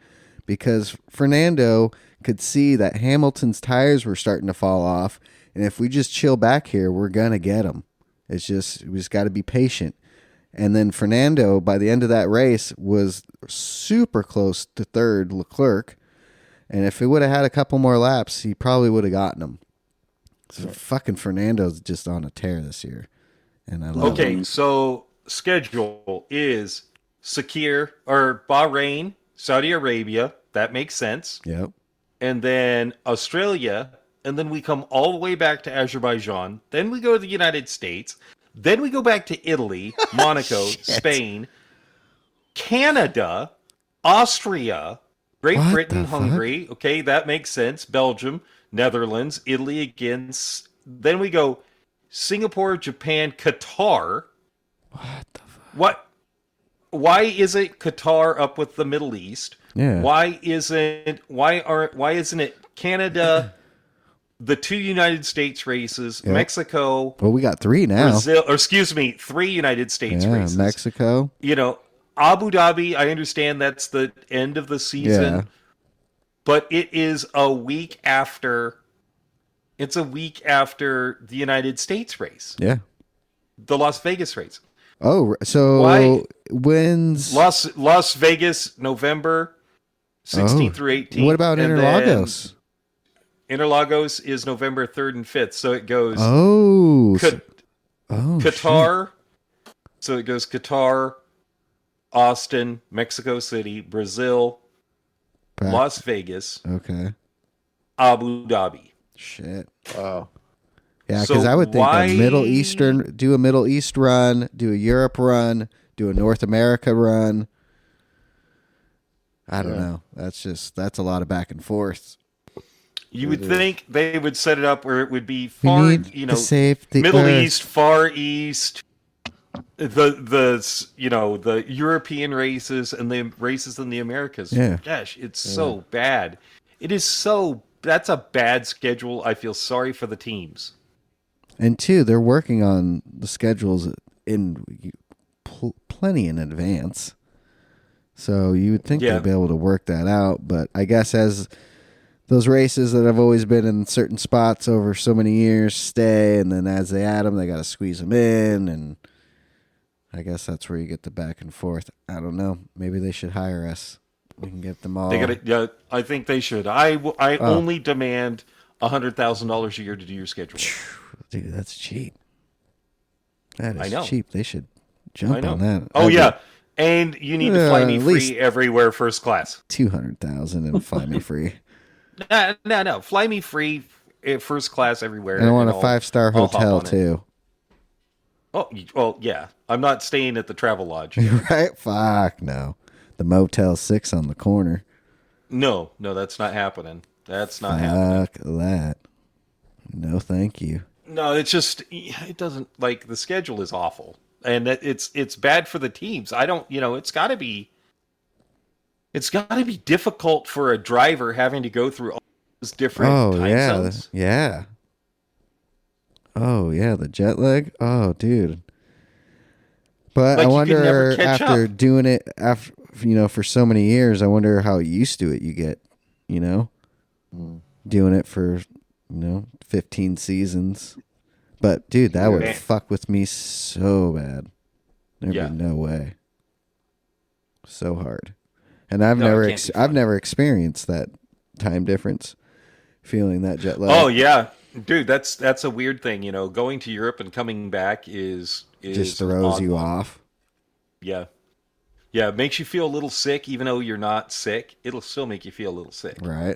because Fernando could see that Hamilton's tires were starting to fall off. And if we just chill back here, we're going to get him. We just got to be patient. And then Fernando, by the end of that race, was super close to third, Leclerc. And if he would have had a couple more laps, he probably would have gotten him. So fucking Fernando's just on a tear this year. And I love Okay, him. so schedule is Sakir or Bahrain, Saudi Arabia. That makes sense. Yep. And then Australia. And then we come all the way back to Azerbaijan. Then we go to the United States. Then we go back to Italy, Monaco, Spain, Canada, Austria, Great What Britain, the fuck? Hungary. Okay, that makes sense. Belgium, Netherlands, Italy again. Then we go Singapore, Japan, Qatar. What the fuck? What? Why isn't Qatar up with the Middle East? Yeah. Why isn't it Canada? The 2 United States races, Yep. Mexico, Well, we got 3 now. Brazil, or excuse me, 3 United States Yeah, races. Mexico. You know, Abu Dhabi, I understand that's the end of the season, Yeah. but it is a week after. It's a week after the United States race, Yeah. the Las Vegas race. Oh, so Why- when's Las Vegas, November 16th through 18th. What about and Interlagos? then Interlagos is November 3rd and 5th, so it goes Oh, Qa- oh, Qatar. So it goes Qatar, Austin, Mexico City, Brazil, shit. Las Vegas, Okay. Abu Dhabi. Shit. Wow. Yeah, because So I would think why- do a Middle East run, do a Europe run, do a North America run. I don't know. That's a lot of back and forth. You would think they would set it up where it would be We far, need to save the Middle Earth. East, Far East, the European races and the races in the Americas. Yeah. Gosh, it's so bad. It is so. That's a bad schedule. I feel sorry for the teams. And two, they're working on the schedules in plenty in advance. So you would think they'd be able to work that out. But I guess as those races that have always been in certain spots over so many years stay, and then as they add them, they got to squeeze them in. And I guess that's where you get the back and forth. I don't know. Maybe they should hire us. We can get them all. They got. Yeah, I think they should. I only demand $100,000 a year to do your schedule. Dude, that's cheap. That is I know. cheap. They should jump on that. Oh, yeah. And you need to fly me at free least everywhere first class. 200,000 and fly me free. No. Fly me free first class everywhere. And I want a 5-star I'll hop hotel on it. too. Oh, well, yeah. I'm not staying at the travel lodge. Right? Fuck no. The Motel 6 on the corner. No, that's not happening. That's not happening. Fuck that. No, thank you. No, it's just it doesn't like the schedule is awful, and that it's bad for the teams. I don't, it's got to be difficult for a driver having to go through all those different time zones. Yeah. Oh yeah, the jet lag. Oh dude. But Like, I you could never wonder catch after up. doing it for so many years, I wonder how used to it you get, doing it for 15 seasons. But dude, that would fuck with me so bad. There'd be no way. So hard. And I've never experienced that time difference, feeling that jet lag. Oh yeah, dude, that's a weird thing. Going to Europe and coming back is just throws you off. Yeah. Yeah, it makes you feel a little sick, even though you're not sick. It'll still make you feel a little sick. Right.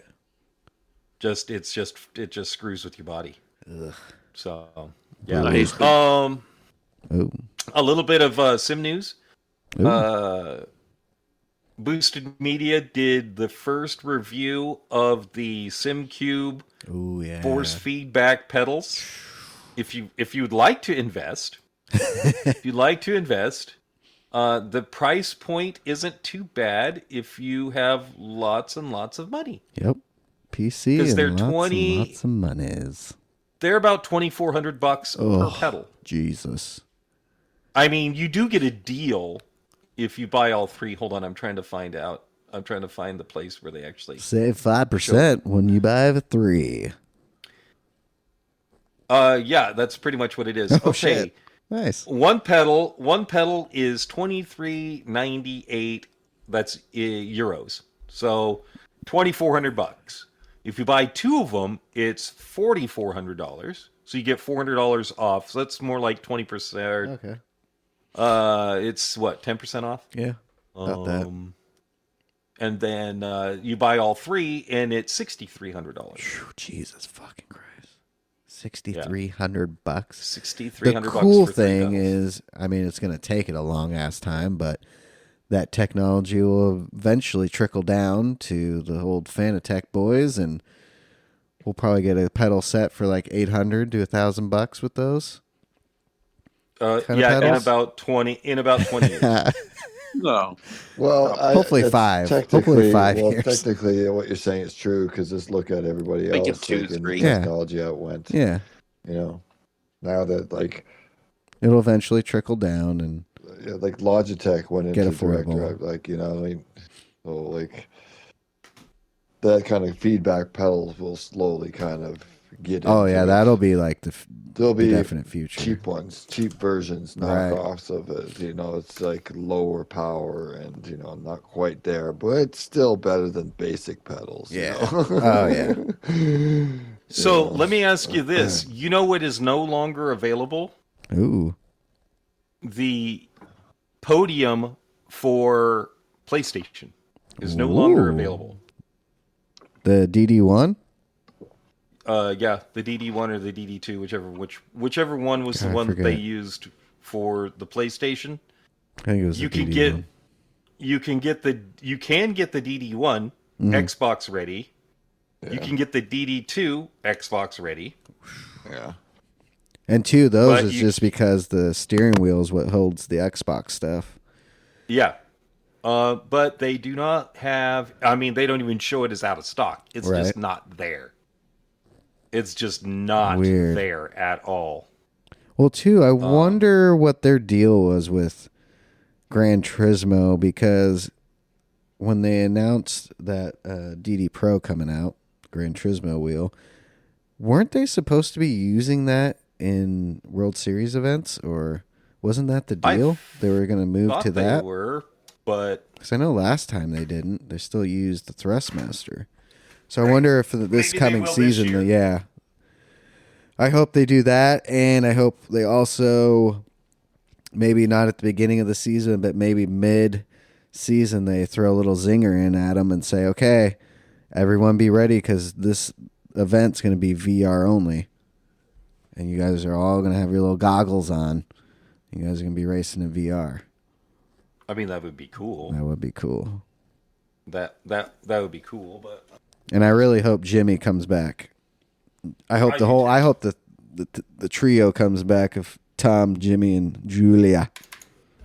It just screws with your body. Ugh. So yeah. Nice. A little bit of sim news. Ooh. Boosted Media did the first review of the SimCube force feedback pedals. If you'd like to invest, the price point isn't too bad if you have lots and lots of money. Yep. PC Because and they're lots of monies. They're about $2,400 per pedal. Jesus. I mean, you do get a deal if you buy all three. Hold on, I'm trying to find the place where they actually Save 5% when you buy the 3. Yeah, that's pretty much what it is. Oh, Okay. shit. Nice. One pedal is $23.98. That's euros. So $2,400. If you buy two of them, it's $4,400. So you get $400 off. So that's more like 20%. Okay. It's what, 10% off? Yeah. About that. And then you buy all three, and it's $6,300. Jesus fucking Christ. $6,300. $6,300. The cool for 3 thing pedals. is, I mean, it's going to take it a long ass time, but that technology will eventually trickle down to the old Fanatec boys, and we'll probably get a pedal set for like $800 to $1,000 with those. In about 20 years. No. Well, hopefully it's 5. Technically, Hopefully 5 years. Technically, what you're saying is true because just look at everybody Make it else. 2, like, in 3. technology how it went. Yeah. Now that like it'll eventually trickle down, and like Logitech went Get into direct affordable. drive, like I mean, so like that kind of feedback pedals will slowly kind of get. oh into yeah, it. that'll be like There'll the be definite future. cheap ones, cheap versions, Right. knockoffs of it. It's like lower power and not quite there, but it's still better than basic pedals. Yeah. Oh yeah. So let me ask you this. You know what is no longer available? Ooh. The podium for PlayStation is no longer Ooh. available. The DD1. Yeah, the DD1 or the DD2, whichever one was the one that they used for the PlayStation. I think it was You the can DD1. you can get the DD1 Xbox ready. Yeah. You can get the DD2 Xbox ready. Yeah. And two of those But is just because the steering wheel is what holds the Xbox stuff. Yeah. But they do not have... I mean, they don't even show it as out of stock. It's just not there. It's just not Weird. there at all. Well, too, I wonder what their deal was with Gran Turismo, because when they announced that DD Pro coming out, Gran Turismo wheel, weren't they supposed to be using that in World Series events, or wasn't that the deal? They were going to move to that? They were, but... Because I know last time they didn't. They still used the Thrustmaster. So I wonder if this coming season, yeah. I hope they do that, and I hope they also, maybe not at the beginning of the season, but maybe mid-season, they throw a little zinger in at them and say, okay, everyone be ready, because this event's going to be VR only. And you guys are all going to have your little goggles on. You guys are going to be racing in VR. I mean, that would be cool. That would be cool. That would be cool, but... And I really hope Jimmy comes back. I hope the trio comes back of Tom, Jimmy, and Julia.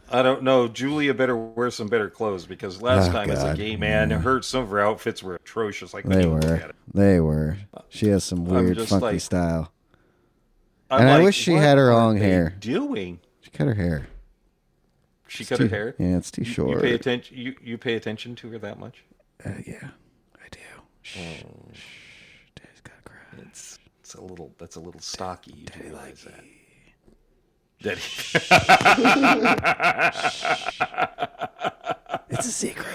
I don't know. Julia better wear some better clothes, because last time as a gay man, some of her outfits were atrocious. Like, They were. She has some weird, funky style. And I wish she had her long hair. Doing? She cut her hair. She cut her hair? Yeah, it's too short. You pay attention. You pay attention to her that much? Yeah, I do. Shh. Daddy's got to cry. That's a little stocky. You do realize that. Daddy. It's a secret.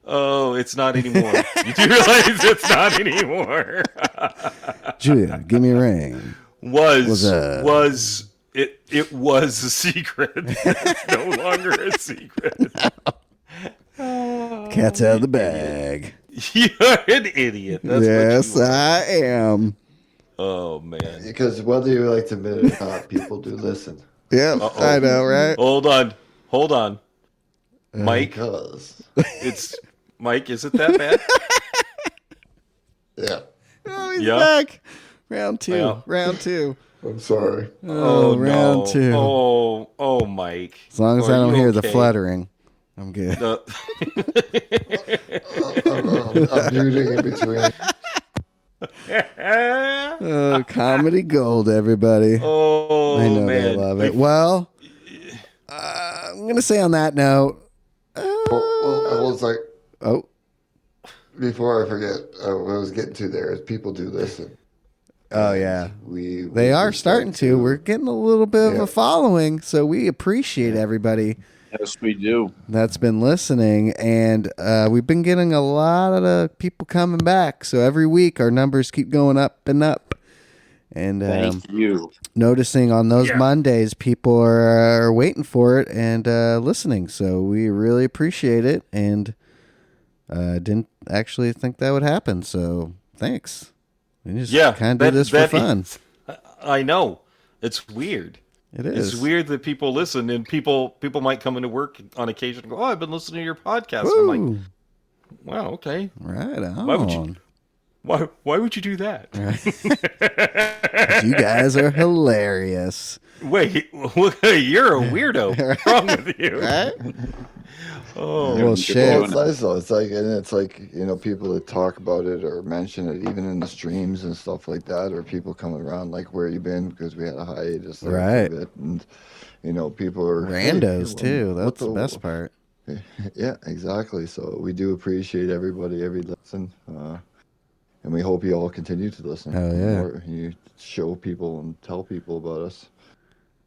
Oh, it's not anymore. You do realize it's not anymore. Julia, give me a ring. It was a secret. It's no longer a secret. Cat's out of the bag. You're an idiot. That's yes, what you are. I am. Oh, man. Because whether you like to admit it or not, people do listen. Yep, I know, right? Hold on. Mike, Because. Mike, is it that bad? Yeah. Oh, he's Yeah. back. Round two. Yeah. Round two. I'm sorry. Oh, round two. Oh, Mike. As long as I Are don't you hear the okay? fluttering, I'm good. I'm muting in between. Oh, comedy gold, everybody. Oh, I know man. they love it. Well, I'm going to say on that note. Well, I was like, Oh, before I forget, what I was getting to there is people do listen. oh yeah. We They are starting to. We're getting a little bit of Yeah. a following, so we appreciate everybody Yes, we do. that's been listening, and we've been getting a lot of people coming back. So every week our numbers keep going up and up. And Thank you. noticing on those Mondays, people are waiting for it and listening. So we really appreciate it, and didn't actually think that would happen. So thanks. We just kind of do this for fun. I know. It's weird. It is. It's weird that people listen, and people might come into work on occasion and go, "Oh, I've been listening to your podcast." Woo. I'm like, "Wow, okay. Right on. Why would you do that?" You guys are hilarious. Wait, you're a weirdo. What's wrong with you? Right? Oh, Well, shit. It's nice though. It's like people that talk about it or mention it, even in the streams and stuff like that, or people coming around like, "Where you been?" Because we had a hiatus there Right. for a bit, and people are Randos, hey, too. what That's the best part. Yeah, exactly. So we do appreciate everybody, every listen, and we hope you all continue to listen. Hell yeah. More, you show people and tell people about us.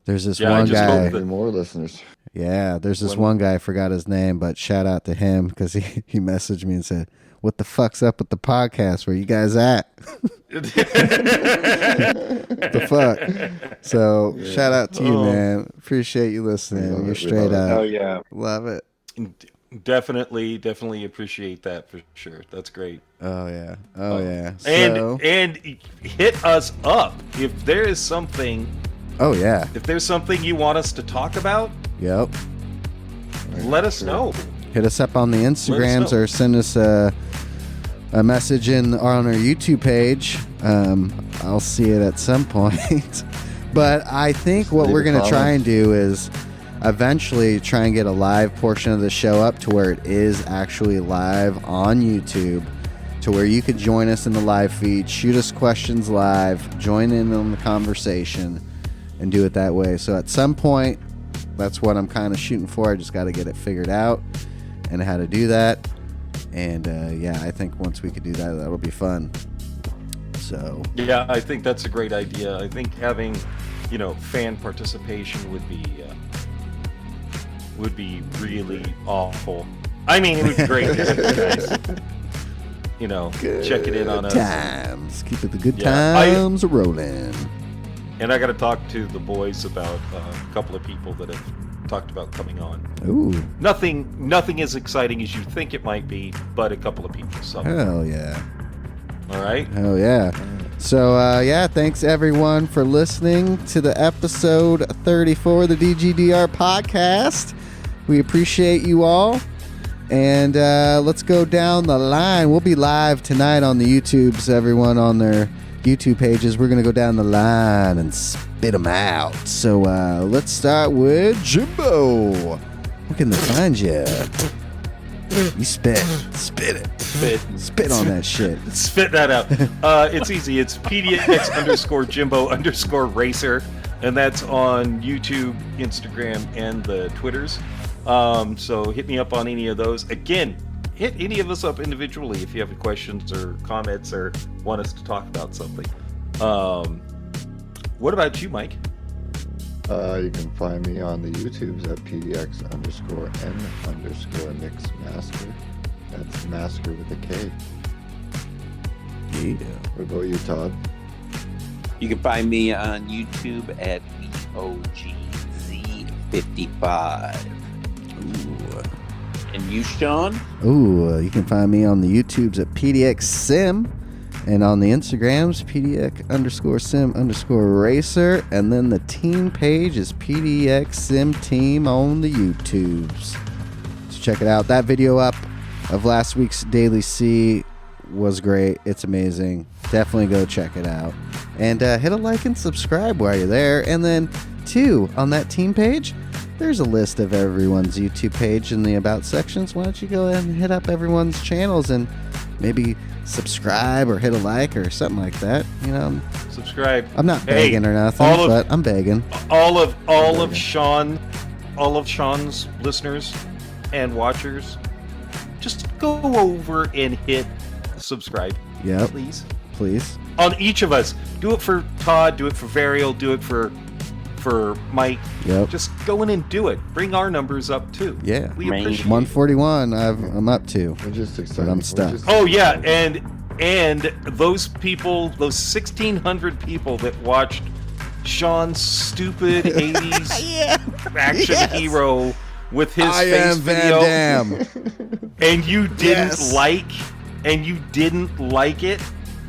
There's this Yeah, I one just hope guy. that- More listeners. Yeah, there's this one guy, I forgot his name, but shout out to him because he messaged me and said, "What the fuck's up with the podcast? Where you guys at?" The fuck? So shout out to you, man. Appreciate you listening. We love You're it. We straight love it. up. Oh yeah. Love it. Definitely appreciate that for sure. That's great. Oh yeah. Oh yeah. And hit us up if there is something. Oh yeah. If there's something you want us to talk about, Yep. let us know. Hit us up on the Instagrams or send us a message on our YouTube page. I'll see it at some point. But I think what we're going to try and do is eventually try and get a live portion of the show up to where it is actually live on YouTube, to where you could join us in the live feed, shoot us questions live, join in on the conversation, and do it that way. So at some point, that's what I'm kind of shooting for. I just got to get it figured out and how to do that. And yeah, I think once we could do that, that'll be fun. So yeah, I think that's a great idea. I think having, fan participation would be really awful. I mean, it would be great to have you guys, check it in on us. Times. Keep it the good times rolling. And I got to talk to the boys about a couple of people that have talked about coming on. Ooh. Nothing as exciting as you think it might be, but a couple of people. So. Hell yeah. All right. Hell yeah. So, yeah, thanks everyone for listening to the episode 34 of the DGDR podcast. We appreciate you all. And let's go down the line. We'll be live tonight on the YouTubes, everyone on their YouTube pages. We're going to go down the line and spit them out. So let's start with Jimbo. Where can they find you? You spit it. Spit on that shit. Spit that out. It's easy. It's PDX_Jimbo_Racer, and that's on YouTube, Instagram, and the Twitters. So hit me up on any of those. Again, hit any of us up individually if you have any questions or comments or want us to talk about something. What about you, Mike? You can find me on the YouTubes at PDX_N_Mixmaster. That's masker with a K. Yeah. What about you, Todd? You can find me on YouTube at VOGZ55. Ooh. And you, Sean? Ooh, you can find me on the YouTubes at PDX Sim, and on the Instagrams, PDX_Sim_Racer, and then the team page is PDX Sim Team on the YouTubes. So check it out. That video up of last week's Daily C was great. It's amazing. Definitely go check it out. And hit a like and subscribe while you're there. And then, too, on that team page, there's a list of everyone's YouTube page in the About sections. Why don't you go ahead and hit up everyone's channels and maybe subscribe or hit a like or something like that. Subscribe. I'm not begging or nothing, but I'm begging. All of Sean's listeners and watchers, just go over and hit subscribe. Yep. Please. On each of us. Do it for Todd, do it for Varial, do it for Mike. Yep. Just go in and do it. Bring our numbers up too. Yeah. We appreciate 141 I'm up to. We're just excited. But I'm stuck. Oh yeah, and those people, those 1,600 people that watched Sean's stupid 80s action hero with his face video, Van Damme. and you didn't like it.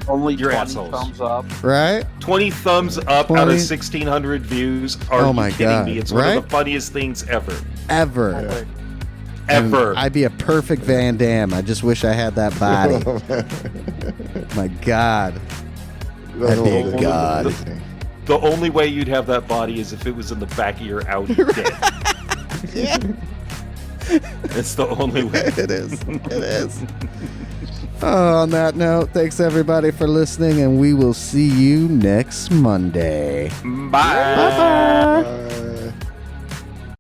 Only Your 20 assholes. thumbs up. Right? 20 thumbs up 20? out of 1,600 views. Are Oh my you kidding God, me? It's one right? of the funniest things ever. Ever. Ever. I'd be a perfect Van Damme. I just wish I had that body. My God. That'd be a god. The only way you'd have that body is if it was in the back of your Audi dead. Yeah. It's the only way. It is. On that note, thanks everybody for listening, and we will see you next Monday. Bye. Bye-bye.